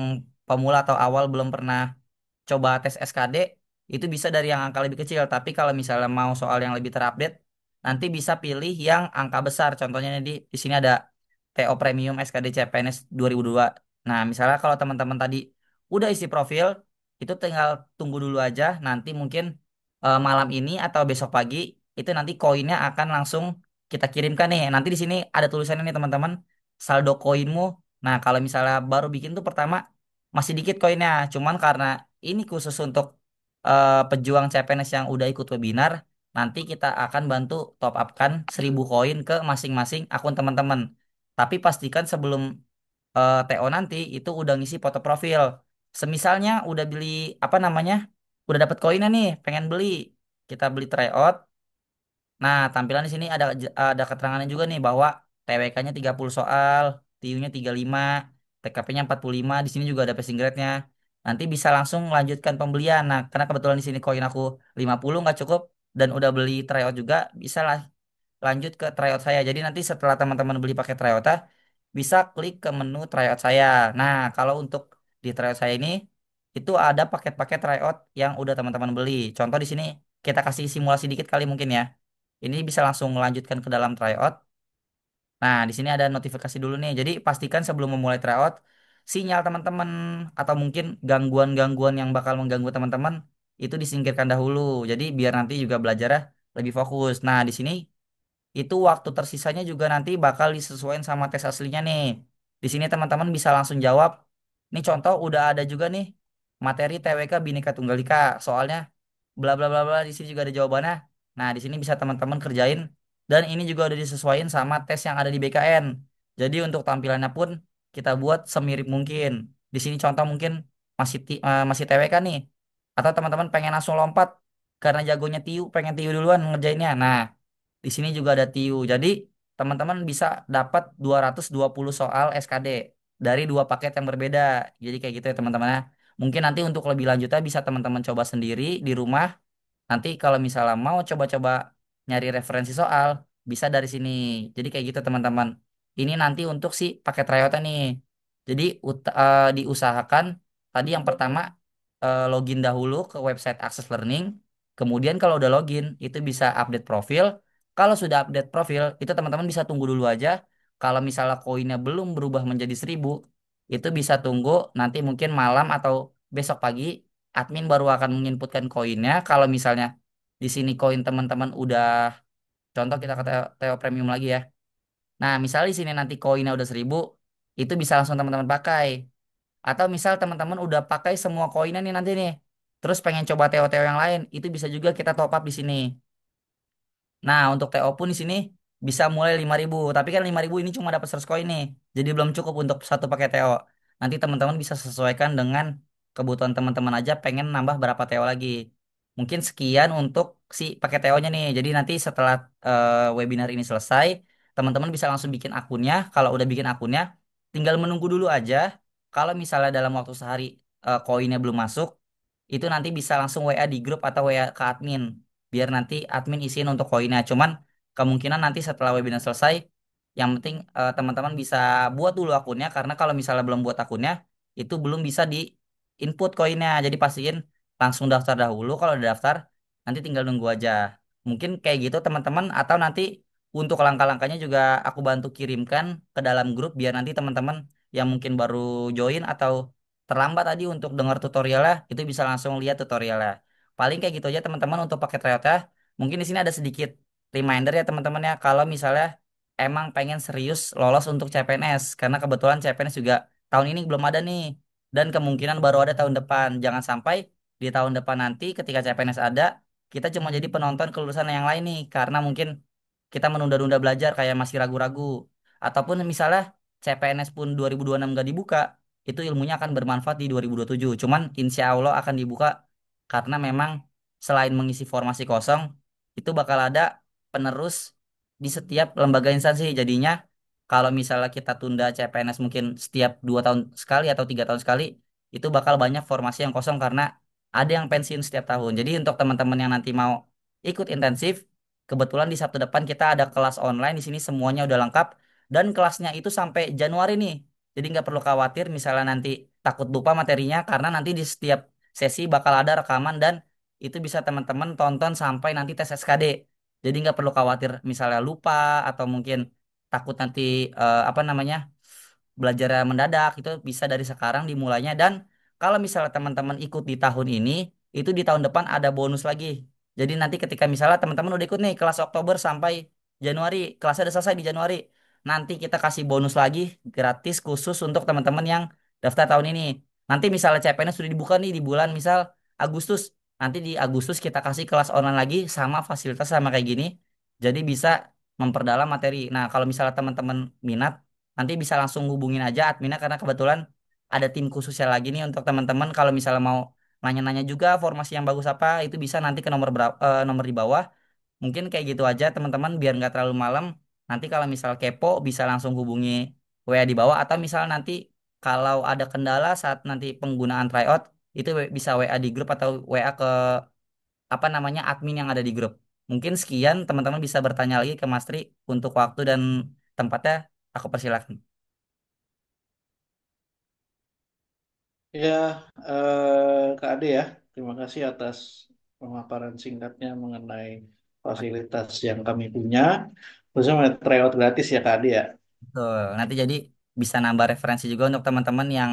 pemula atau awal belum pernah coba tes SKD itu bisa dari yang angka lebih kecil. Tapi kalau misalnya mau soal yang lebih terupdate, nanti bisa pilih yang angka besar. Contohnya di sini ada TO Premium SKD CPNS 2002. Nah, misalnya kalau teman-teman tadi udah isi profil, itu tinggal tunggu dulu aja. Nanti mungkin malam ini atau besok pagi itu nanti koinnya akan langsung kita kirimkan nih. Nanti di sini ada tulisannya nih teman-teman, saldo koinmu. Nah, kalau misalnya baru bikin tuh pertama masih dikit koinnya, cuman karena ini khusus untuk pejuang CPNS yang udah ikut webinar, nanti kita akan bantu top upkan 1000 koin ke masing-masing akun teman-teman. Tapi pastikan sebelum TO nanti itu udah ngisi foto profil. Semisalnya udah beli apa namanya, udah dapet koinnya nih, pengen beli, kita beli tryout. Nah, tampilan di sini ada keterangannya juga nih bahwa TWK-nya 30 soal, TIU-nya 35, TKP-nya 45, di sini juga ada passing grade-nya. Nanti bisa langsung lanjutkan pembelian. Nah, karena kebetulan di sini koin aku 50 nggak cukup dan udah beli tryout juga, bisa lah lanjut ke tryout saya. Jadi nanti setelah teman-teman beli pakai tryout, bisa klik ke menu tryout saya. Nah, kalau untuk di tryout saya ini itu ada paket-paket tryout yang udah teman-teman beli. Contoh di sini kita kasih simulasi dikit kali mungkin ya. Ini bisa langsung melanjutkan ke dalam tryout. Nah, di sini ada notifikasi dulu nih. Jadi pastikan sebelum memulai tryout, sinyal teman-teman atau mungkin gangguan-gangguan yang bakal mengganggu teman-teman itu disingkirkan dahulu. Jadi biar nanti juga belajarnya lebih fokus. Nah, di sini itu waktu tersisanya juga nanti bakal disesuaikan sama tes aslinya nih. Di sini teman-teman bisa langsung jawab. Ini contoh udah ada juga nih materi TWK Bhinneka Tunggal Ika. Soalnya bla bla bla bla di sini juga ada jawabannya. Nah, di sini bisa teman-teman kerjain dan ini juga udah disesuaikan sama tes yang ada di BKN. Jadi untuk tampilannya pun kita buat semirip mungkin. Di sini contoh mungkin masih TWK nih. Atau teman-teman pengen langsung lompat karena jagonya Tiu, pengen Tiu duluan ngerjainnya. Nah, di sini juga ada TIU. Jadi, teman-teman bisa dapat 220 soal SKD dari dua paket yang berbeda. Jadi kayak gitu ya teman-teman ya. Mungkin nanti untuk lebih lanjutnya bisa teman-teman coba sendiri di rumah. Nanti kalau misalnya mau coba-coba nyari referensi soal, bisa dari sini. Jadi kayak gitu teman-teman. Ini nanti untuk si paket Toyota nih. Jadi diusahakan tadi yang pertama login dahulu ke website Access Learning. Kemudian kalau udah login itu bisa update profil. Kalau sudah update profil itu teman-teman bisa tunggu dulu aja. Kalau misalnya koinnya belum berubah menjadi 1.000, itu bisa tunggu nanti mungkin malam atau besok pagi admin baru akan menginputkan koinnya. Kalau misalnya di sini koin teman-teman udah, contoh kita ke Teo Premium lagi ya. Nah, misalnya di sini nanti koinnya udah 1.000, itu bisa langsung teman-teman pakai. Atau misal teman-teman udah pakai semua koinnya nih nanti nih, terus pengen coba Teo-Teo yang lain, itu bisa juga kita top up di sini. Nah, untuk TO pun di sini bisa mulai 5.000. Tapi kan 5.000 ini cuma dapat 100 koin nih. Jadi belum cukup untuk satu paket TO. Nanti teman-teman bisa sesuaikan dengan kebutuhan teman-teman aja pengen nambah berapa TO lagi. Mungkin sekian untuk si paket TO-nya nih. Jadi nanti setelah webinar ini selesai, teman-teman bisa langsung bikin akunnya. Kalau udah bikin akunnya, tinggal menunggu dulu aja. Kalau misalnya dalam waktu sehari koinnya belum masuk, itu nanti bisa langsung WA di grup atau WA ke admin biar nanti admin isiin untuk koinnya. Cuman kemungkinan nanti setelah webinar selesai, yang penting teman-teman bisa buat dulu akunnya karena kalau misalnya belum buat akunnya, itu belum bisa di input koinnya. Jadi pastiin langsung daftar dahulu. Kalau udah daftar, nanti tinggal nunggu aja. Mungkin kayak gitu teman-teman atau nanti untuk langkah-langkahnya juga aku bantu kirimkan ke dalam grup biar nanti teman-teman yang mungkin baru join atau terlambat tadi untuk dengar tutorialnya itu bisa langsung lihat tutorialnya. Paling kayak gitu aja teman-teman untuk paket Toyota. Mungkin di sini ada sedikit reminder ya teman-teman ya kalau misalnya emang pengen serius lolos untuk CPNS karena kebetulan CPNS juga tahun ini belum ada nih dan kemungkinan baru ada tahun depan. Jangan sampai di tahun depan nanti ketika CPNS ada kita cuma jadi penonton kelulusan yang lain nih karena mungkin kita menunda-nunda belajar kayak masih ragu-ragu ataupun misalnya CPNS pun 2026 nggak dibuka itu ilmunya akan bermanfaat di 2027. Cuman insya Allah akan dibuka karena memang selain mengisi formasi kosong, itu bakal ada penerus di setiap lembaga instansi. Jadinya kalau misalnya kita tunda CPNS mungkin setiap 2 tahun sekali atau 3 tahun sekali, itu bakal banyak formasi yang kosong karena ada yang pensiun setiap tahun. Jadi untuk teman-teman yang nanti mau ikut intensif, kebetulan di Sabtu depan kita ada kelas online di sini semuanya udah lengkap dan kelasnya itu sampai Januari nih. Jadi nggak perlu khawatir misalnya nanti takut lupa materinya karena nanti di setiap sesi bakal ada rekaman dan itu bisa teman-teman tonton sampai nanti tes SKD. Jadi nggak perlu khawatir misalnya lupa atau mungkin takut nanti apa namanya belajar mendadak itu bisa dari sekarang dimulainya dan kalau misalnya teman-teman ikut di tahun ini itu di tahun depan ada bonus lagi. Jadi nanti ketika misalnya teman-teman udah ikut nih kelas Oktober sampai Januari, kelasnya udah selesai di Januari. Nanti kita kasih bonus lagi gratis khusus untuk teman-teman yang daftar tahun ini. Nanti misalnya CPNS sudah dibuka nih di bulan misal Agustus. Nanti di Agustus kita kasih kelas online lagi sama fasilitas sama kayak gini. Jadi bisa memperdalam materi. Nah, kalau misalnya teman-teman minat nanti bisa langsung hubungin aja adminnya karena kebetulan ada tim khususnya lagi nih untuk teman-teman kalau misalnya mau nanya-nanya juga formasi yang bagus apa itu bisa nanti ke nomor di bawah. Mungkin kayak gitu aja teman-teman biar nggak terlalu malam. Nanti kalau misal kepo bisa langsung hubungi WA di bawah atau misal nanti kalau ada kendala saat nanti penggunaan tryout itu bisa WA di grup atau WA ke apa namanya admin yang ada di grup. Mungkin sekian teman-teman bisa bertanya lagi ke Mas Tri untuk waktu dan tempatnya aku persilakan. Ya, Kak Ade ya, terima kasih atas pemaparan singkatnya mengenai fasilitas yang kami punya. Khususnya tryout gratis ya Kak Adi ya. Betul. Nanti jadi bisa nambah referensi juga untuk teman-teman yang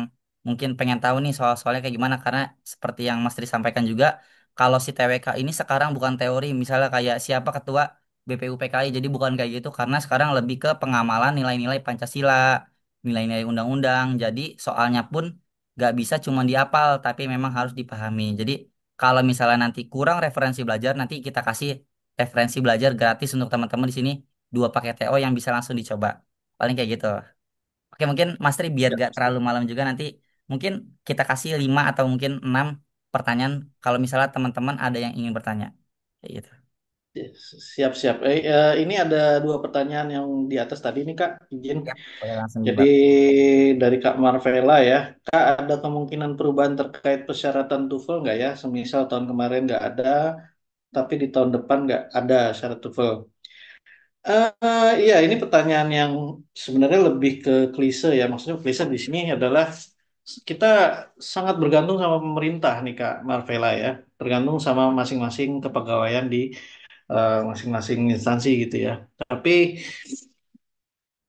mungkin pengen tahu nih soal-soalnya kayak gimana. Karena seperti yang Mas Tri sampaikan juga, kalau si TWK ini sekarang bukan teori, misalnya kayak siapa ketua BPUPKI, jadi bukan kayak gitu. Karena sekarang lebih ke pengamalan nilai-nilai Pancasila, nilai-nilai undang-undang. Jadi soalnya pun nggak bisa cuma dihafal, tapi memang harus dipahami. Jadi kalau misalnya nanti kurang referensi belajar, nanti kita kasih referensi belajar gratis untuk teman-teman di sini, dua paket TO yang bisa langsung dicoba. Paling kayak gitu. Oke, mungkin Mas Tri biar Ya, gak terlalu malam juga nanti mungkin kita kasih 5 atau mungkin 6 pertanyaan kalau misalnya teman-teman ada yang ingin bertanya. Kayak gitu. siap-siap. Ini ada dua pertanyaan yang di atas tadi nih Kak, izin. Ya, boleh langsung Jadi dibuka. dari Kak Marvela ya, Kak ada kemungkinan perubahan terkait persyaratan TOEFL nggak ya? Semisal tahun kemarin nggak ada, tapi di tahun depan nggak ada syarat TOEFL. Iya, ini pertanyaan yang sebenarnya lebih ke klise ya. Maksudnya klise di sini adalah kita sangat bergantung sama pemerintah nih Kak Marvela ya. Tergantung sama masing-masing kepegawaian di masing-masing instansi gitu ya. Tapi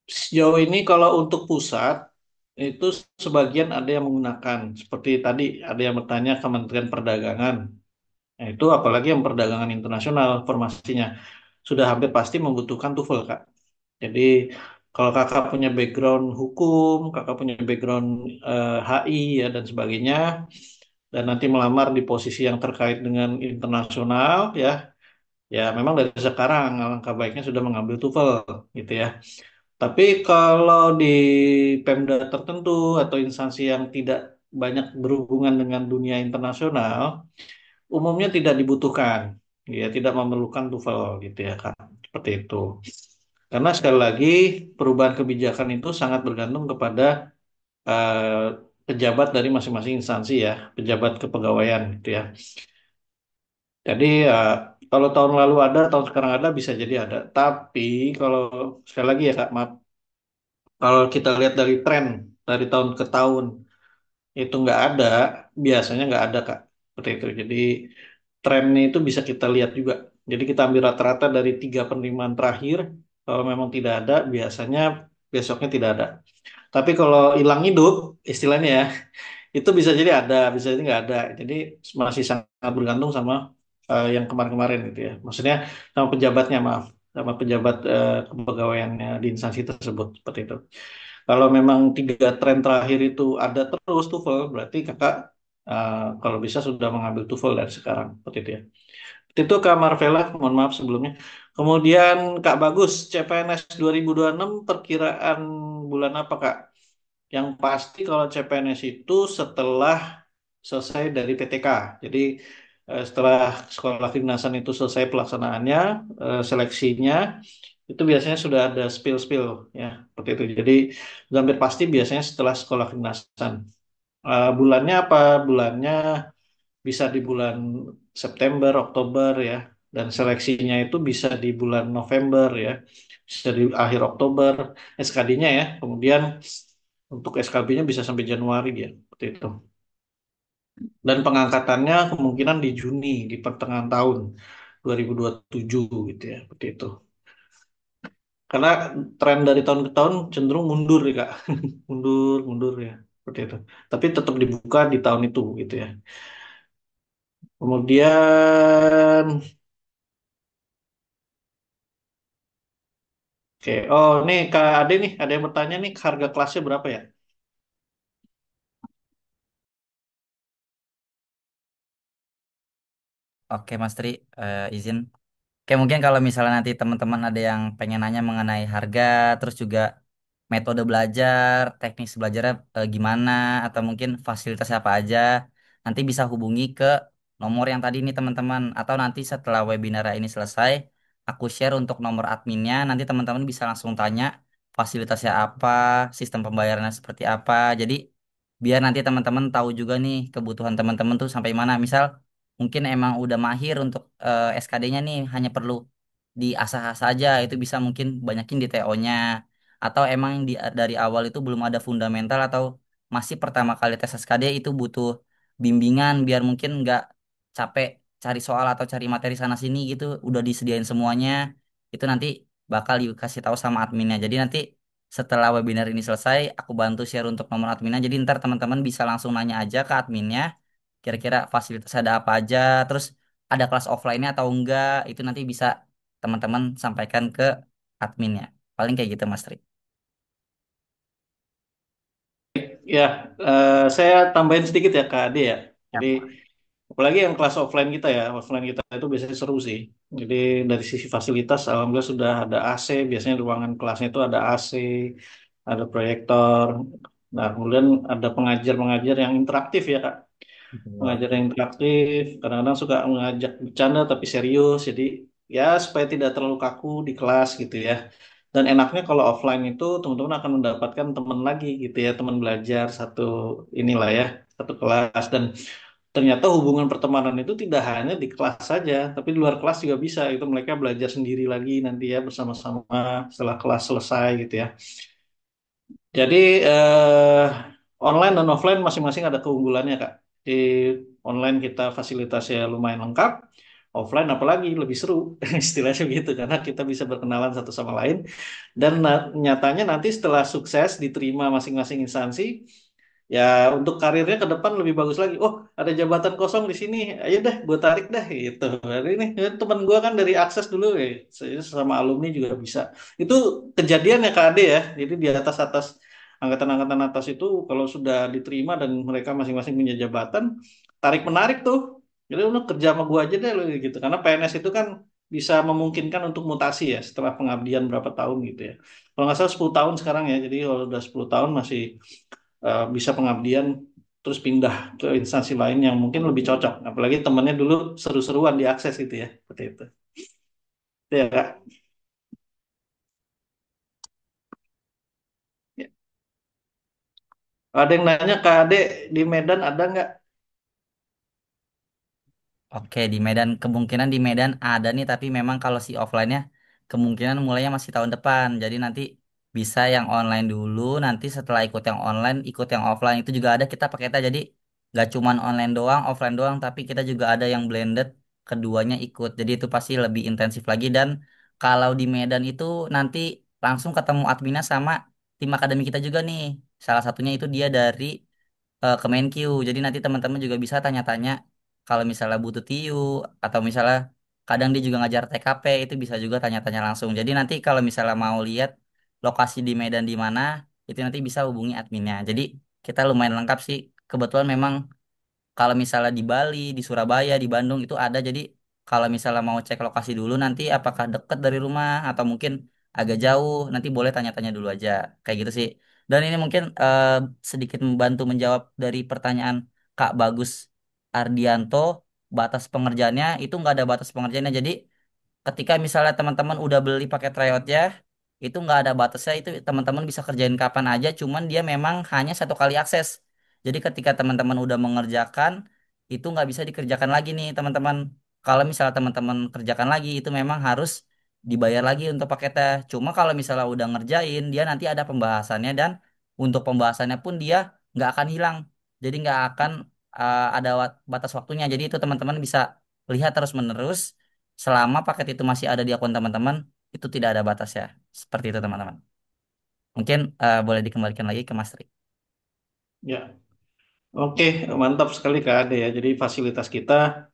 sejauh ini kalau untuk pusat itu sebagian ada yang menggunakan seperti tadi ada yang bertanya Kementerian Perdagangan. Nah, itu apalagi yang perdagangan internasional formasinya sudah hampir pasti membutuhkan TOEFL Kak. Jadi kalau kakak punya background hukum, kakak punya background HI ya dan sebagainya, dan nanti melamar di posisi yang terkait dengan internasional ya, ya memang dari sekarang alangkah baiknya sudah mengambil TOEFL gitu ya. Tapi kalau di Pemda tertentu atau instansi yang tidak banyak berhubungan dengan dunia internasional, umumnya tidak dibutuhkan, ya tidak memerlukan TOEFL gitu ya Kak, seperti itu. Karena sekali lagi perubahan kebijakan itu sangat bergantung kepada eh, pejabat dari masing-masing instansi ya, pejabat kepegawaian gitu ya. Jadi kalau tahun lalu ada, tahun sekarang ada bisa jadi ada. Tapi kalau sekali lagi ya Kak, maaf, kalau kita lihat dari tren dari tahun ke tahun itu nggak ada, biasanya nggak ada Kak. Seperti itu. Jadi trennya itu bisa kita lihat juga. Jadi kita ambil rata-rata dari tiga penerimaan terakhir. Kalau memang tidak ada, biasanya besoknya tidak ada. Tapi kalau hilang hidup, istilahnya ya, itu bisa jadi ada, bisa jadi nggak ada. Jadi masih sangat bergantung sama yang kemarin-kemarin gitu ya. Maksudnya sama pejabatnya, maaf, sama pejabat kepegawaiannya di instansi tersebut seperti itu. Kalau memang tiga tren terakhir itu ada terus TOEFL, berarti kakak kalau bisa sudah mengambil TOEFL dari sekarang, seperti itu ya. Itu Kak Marvella, mohon maaf sebelumnya. Kemudian Kak Bagus, CPNS 2026 perkiraan bulan apa Kak? Yang pasti kalau CPNS itu setelah selesai dari PTK. Jadi setelah sekolah kedinasan itu selesai pelaksanaannya, seleksinya, itu biasanya sudah ada spill-spill ya, seperti itu. Jadi hampir pasti biasanya setelah sekolah kedinasan. Bulannya apa? Bulannya bisa di bulan September, Oktober ya. Dan seleksinya itu bisa di bulan November ya. Bisa di akhir Oktober SKD-nya ya. Kemudian untuk SKB-nya bisa sampai Januari ya. Seperti itu. Dan pengangkatannya kemungkinan di Juni, di pertengahan tahun 2027 gitu ya. Seperti itu. Karena tren dari tahun ke tahun cenderung mundur ya Kak. Mundur, mundur ya. Seperti itu. Tapi tetap dibuka di tahun itu gitu ya. Kemudian oke, oh nih Kak Ade nih, ada yang bertanya nih harga kelasnya berapa ya? Oke, Mas Tri, izin. Oke, mungkin kalau misalnya nanti teman-teman ada yang pengen nanya mengenai harga, terus juga metode belajar, teknis belajarnya gimana, atau mungkin fasilitasnya apa aja, nanti bisa hubungi ke nomor yang tadi nih teman-teman. Atau nanti setelah webinar ini selesai, aku share untuk nomor adminnya, nanti teman-teman bisa langsung tanya fasilitasnya apa, sistem pembayarannya seperti apa. Jadi biar nanti teman-teman tahu juga nih kebutuhan teman-teman tuh sampai mana. Misal mungkin emang udah mahir untuk SKD-nya nih hanya perlu diasah-asah aja itu bisa mungkin banyakin di TO-nya atau emang dari awal itu belum ada fundamental atau masih pertama kali tes SKD itu butuh bimbingan biar mungkin nggak capek cari soal atau cari materi sana sini gitu udah disediain semuanya itu nanti bakal dikasih tahu sama adminnya. Jadi nanti setelah webinar ini selesai, aku bantu share untuk nomor adminnya. Jadi ntar teman-teman bisa langsung nanya aja ke adminnya, kira-kira fasilitas ada apa aja, terus ada kelas offline-nya atau enggak, itu nanti bisa teman-teman sampaikan ke adminnya. Paling kayak gitu, Mas Tri. Ya, saya tambahin sedikit ya Kak Ade ya. Jadi Yap. apalagi yang kelas offline kita ya, offline kita itu biasanya seru sih. Jadi dari sisi fasilitas, alhamdulillah sudah ada AC, biasanya ruangan kelasnya itu ada AC, ada proyektor. Nah, kemudian ada pengajar-pengajar yang interaktif ya Kak. Betul. Pengajar yang interaktif, kadang-kadang suka mengajak bercanda tapi serius. Jadi ya supaya tidak terlalu kaku di kelas gitu ya. Dan enaknya kalau offline itu teman-teman akan mendapatkan teman lagi gitu ya, teman belajar satu inilah ya, satu kelas. Dan ternyata hubungan pertemanan itu tidak hanya di kelas saja, tapi di luar kelas juga bisa. Itu mereka belajar sendiri lagi nanti ya bersama-sama setelah kelas selesai gitu ya. Jadi online dan offline masing-masing ada keunggulannya Kak. Di online kita fasilitasnya lumayan lengkap, offline apalagi lebih seru istilahnya begitu karena kita bisa berkenalan satu sama lain dan nyatanya nanti setelah sukses diterima masing-masing instansi, ya untuk karirnya ke depan lebih bagus lagi. Oh, ada jabatan kosong di sini, ayo deh, gue tarik deh gitu. Jadi ini teman gue kan dari Akses dulu, saya sama alumni juga bisa. Itu kejadian ya Kak Ade ya. Jadi di atas-atas angkatan-angkatan atas itu kalau sudah diterima dan mereka masing-masing punya jabatan, tarik menarik tuh. Jadi udah kerja sama gue aja deh lo gitu. Karena PNS itu kan bisa memungkinkan untuk mutasi ya setelah pengabdian berapa tahun gitu ya. Kalau nggak salah 10 tahun sekarang ya. Jadi kalau udah 10 tahun masih bisa pengabdian terus pindah ke instansi lain yang mungkin lebih cocok. Apalagi temennya dulu seru-seruan diakses gitu ya, seperti itu. Itu ya Kak. Ya. Ada yang nanya Kak Ade di Medan ada nggak? Oke, di Medan kemungkinan di Medan ada nih, tapi memang kalau si offline-nya kemungkinan mulainya masih tahun depan. Jadi nanti bisa yang online dulu, nanti setelah ikut yang online, ikut yang offline itu juga ada kita paketnya. Jadi nggak cuman online doang, offline doang, tapi kita juga ada yang blended keduanya ikut. Jadi itu pasti lebih intensif lagi dan kalau di Medan itu nanti langsung ketemu adminnya sama tim akademi kita juga nih. Salah satunya itu dia dari Kemenq. Jadi nanti teman-teman juga bisa tanya-tanya kalau misalnya butuh TIU atau misalnya kadang dia juga ngajar TKP itu bisa juga tanya-tanya langsung. Jadi nanti kalau misalnya mau lihat lokasi di Medan di mana itu nanti bisa hubungi adminnya. Jadi kita lumayan lengkap sih. Kebetulan memang kalau misalnya di Bali, di Surabaya, di Bandung itu ada. Jadi kalau misalnya mau cek lokasi dulu nanti apakah dekat dari rumah atau mungkin agak jauh, nanti boleh tanya-tanya dulu aja. Kayak gitu sih. Dan ini mungkin sedikit membantu menjawab dari pertanyaan Kak Bagus Ardianto, batas pengerjaannya itu nggak ada batas pengerjaannya. Jadi ketika misalnya teman-teman udah beli paket tryoutnya itu nggak ada batasnya, itu teman-teman bisa kerjain kapan aja, cuman dia memang hanya satu kali akses. Jadi ketika teman-teman udah mengerjakan itu nggak bisa dikerjakan lagi nih teman-teman. Kalau misalnya teman-teman kerjakan lagi itu memang harus dibayar lagi untuk paketnya. Cuma kalau misalnya udah ngerjain dia nanti ada pembahasannya dan untuk pembahasannya pun dia nggak akan hilang. Jadi nggak akan ada batas waktunya. Jadi itu teman-teman bisa lihat terus menerus selama paket itu masih ada di akun teman-teman, itu tidak ada batas ya. Seperti itu teman-teman. Mungkin boleh dikembalikan lagi ke Mas Tri. Ya, oke, mantap sekali Kak Ade ya. Jadi fasilitas kita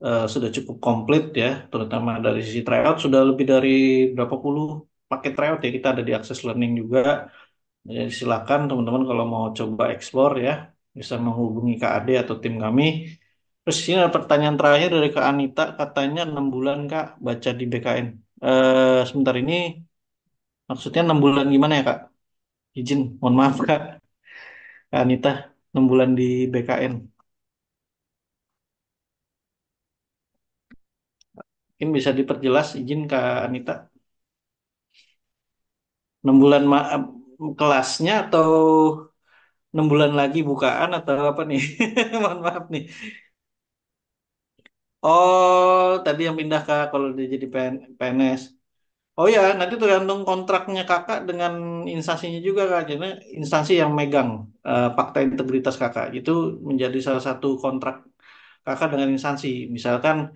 sudah cukup komplit ya, terutama dari sisi tryout sudah lebih dari berapa puluh paket tryout ya kita ada di Access Learning juga. Jadi silakan teman-teman kalau mau coba explore ya, bisa menghubungi Kak Ade atau tim kami. Terus ini ada pertanyaan terakhir dari Kak Anita, katanya 6 bulan Kak baca di BKN. Sebentar ini maksudnya 6 bulan gimana ya Kak? Izin, mohon maaf Kak. Kak Anita, 6 bulan di BKN. Mungkin bisa diperjelas, izin Kak Anita. 6 bulan kelasnya atau 6 bulan lagi bukaan atau apa nih? Mohon maaf nih. Oh, tadi yang pindah Kak kalau dia jadi PNS. Oh ya, nanti tergantung kontraknya kakak dengan instansinya juga Kak. Jadi instansi yang megang fakta integritas kakak itu menjadi salah satu kontrak kakak dengan instansi. Misalkan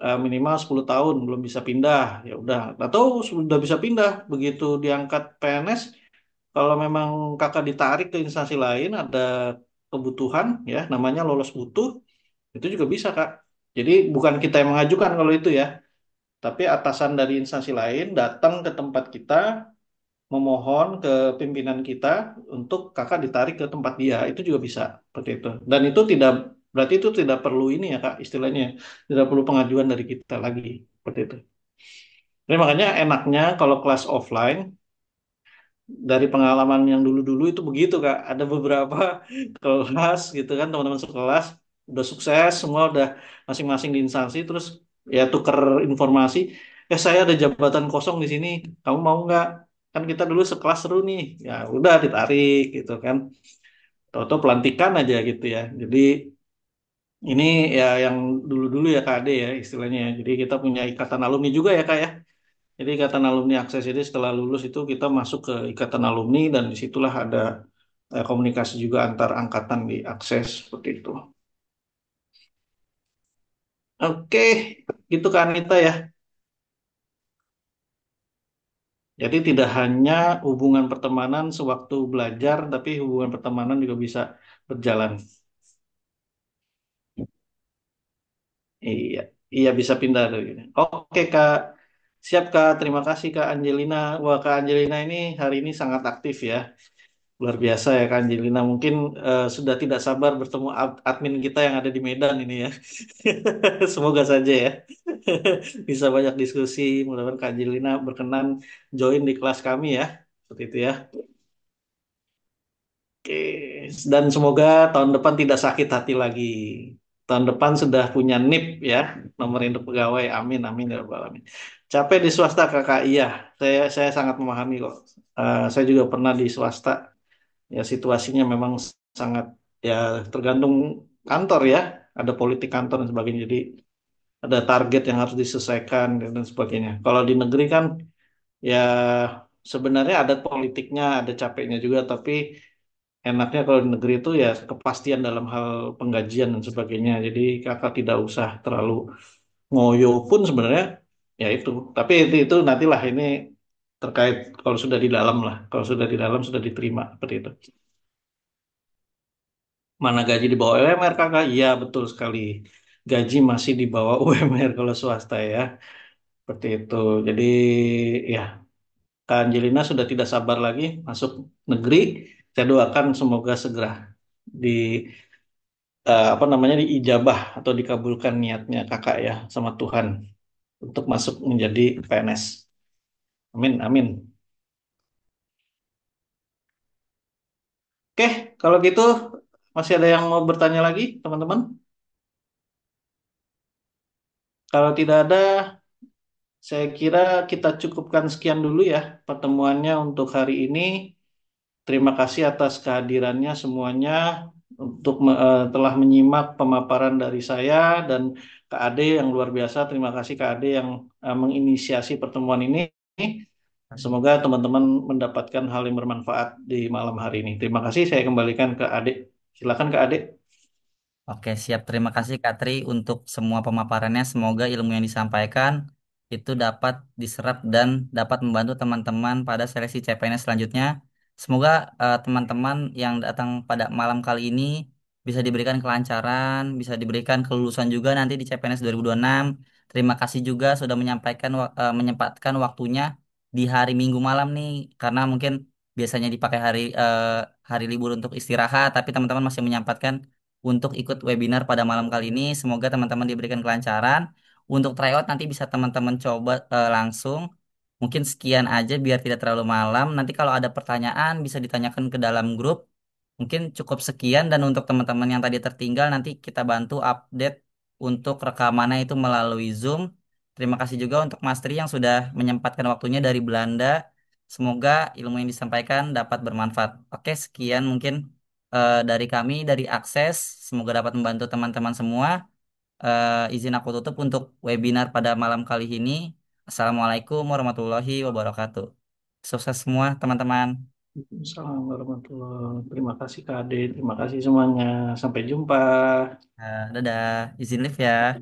minimal 10 tahun belum bisa pindah, ya udah. Atau sudah bisa pindah begitu diangkat PNS, kalau memang kakak ditarik ke instansi lain ada kebutuhan ya namanya lolos butuh, itu juga bisa Kak. Jadi bukan kita yang mengajukan kalau itu ya, tapi atasan dari instansi lain datang ke tempat kita memohon ke pimpinan kita untuk kakak ditarik ke tempat dia, itu juga bisa seperti itu. Dan itu tidak berarti itu tidak perlu ini ya Kak, istilahnya tidak perlu pengajuan dari kita lagi seperti itu. Jadi makanya enaknya kalau kelas offline, dari pengalaman yang dulu-dulu itu begitu Kak. Ada beberapa kelas gitu kan, teman-teman sekelas udah sukses semua, udah masing-masing di instansi, terus ya tuker informasi. Saya ada jabatan kosong di sini, kamu mau nggak? Kan kita dulu sekelas seru nih. Ya udah ditarik gitu kan. Tahu-tahu pelantikan aja gitu ya. Jadi ini ya yang dulu-dulu ya KAD ya istilahnya ya. Jadi kita punya ikatan alumni juga ya Kak ya. Jadi ikatan alumni Akses ini setelah lulus itu kita masuk ke ikatan alumni dan disitulah ada komunikasi juga antar angkatan di Akses seperti itu. Oke, gitu kan Anita ya. Jadi tidak hanya hubungan pertemanan sewaktu belajar, tapi hubungan pertemanan juga bisa berjalan. Iya, iya bisa pindah dari ini. Oke Kak, siap Kak. Terima kasih Kak Angelina. Wah Kak Angelina ini hari ini sangat aktif ya. Luar biasa ya Kak Angelina. Mungkin sudah tidak sabar bertemu admin kita yang ada di Medan ini ya. Semoga saja ya. Bisa banyak diskusi. Mudah-mudahan Kak Angelina berkenan join di kelas kami ya. Seperti itu ya. Oke. Dan semoga tahun depan tidak sakit hati lagi. Tahun depan sudah punya NIP ya. Nomor induk pegawai. Amin, amin ya rabbal alamin. Capek di swasta kakak. Iya. Saya sangat memahami kok. Saya juga pernah di swasta. Ya situasinya memang sangat ya tergantung kantor ya, ada politik kantor dan sebagainya, jadi ada target yang harus diselesaikan dan sebagainya. Kalau di negeri kan ya sebenarnya ada politiknya, ada capeknya juga, tapi enaknya kalau di negeri itu ya kepastian dalam hal penggajian dan sebagainya, jadi kakak tidak usah terlalu ngoyo pun sebenarnya ya itu, tapi itu nantilah ini terkait kalau sudah di dalam lah, kalau sudah di dalam sudah diterima seperti itu. Mana gaji di bawah UMR kakak? Iya betul sekali. Gaji masih di bawah UMR kalau swasta ya. Seperti itu. Jadi ya Kak Angelina sudah tidak sabar lagi masuk negeri. Saya doakan semoga segera di apa namanya diijabah atau dikabulkan niatnya kakak ya sama Tuhan untuk masuk menjadi PNS. Amin, amin. Oke, kalau gitu masih ada yang mau bertanya lagi, teman-teman? Kalau tidak ada, saya kira kita cukupkan sekian dulu ya pertemuannya untuk hari ini. Terima kasih atas kehadirannya semuanya untuk telah menyimak pemaparan dari saya dan Kak Ade yang luar biasa. Terima kasih Kak Ade yang menginisiasi pertemuan ini. Semoga teman-teman mendapatkan hal yang bermanfaat di malam hari ini. Terima kasih. Saya kembalikan ke Ade. Silakan Kak Ade. Oke, siap. Terima kasih Kak Tri untuk semua pemaparannya. Semoga ilmu yang disampaikan itu dapat diserap dan dapat membantu teman-teman pada seleksi CPNS selanjutnya. Semoga teman-teman yang datang pada malam kali ini bisa diberikan kelancaran, bisa diberikan kelulusan juga nanti di CPNS 2026. Terima kasih juga sudah menyempatkan waktunya di hari Minggu malam nih, karena mungkin biasanya dipakai hari libur untuk istirahat, tapi teman-teman masih menyempatkan untuk ikut webinar pada malam kali ini. Semoga teman-teman diberikan kelancaran. Untuk tryout nanti bisa teman-teman coba langsung. Mungkin sekian aja biar tidak terlalu malam. Nanti kalau ada pertanyaan bisa ditanyakan ke dalam grup. Mungkin cukup sekian dan untuk teman-teman yang tadi tertinggal nanti kita bantu update untuk rekamannya itu melalui Zoom. Terima kasih juga untuk Mas Tri yang sudah menyempatkan waktunya dari Belanda. Semoga ilmu yang disampaikan dapat bermanfaat. Oke, sekian mungkin dari kami dari Akses. Semoga dapat membantu teman-teman semua. Izin aku tutup untuk webinar pada malam kali ini. Assalamualaikum warahmatullahi wabarakatuh. Sukses semua teman-teman. Assalamualaikum warahmatullahi wabarakatuh. Terima kasih Kak Ade. Terima kasih semuanya. Sampai jumpa. Dadah. Izin live ya.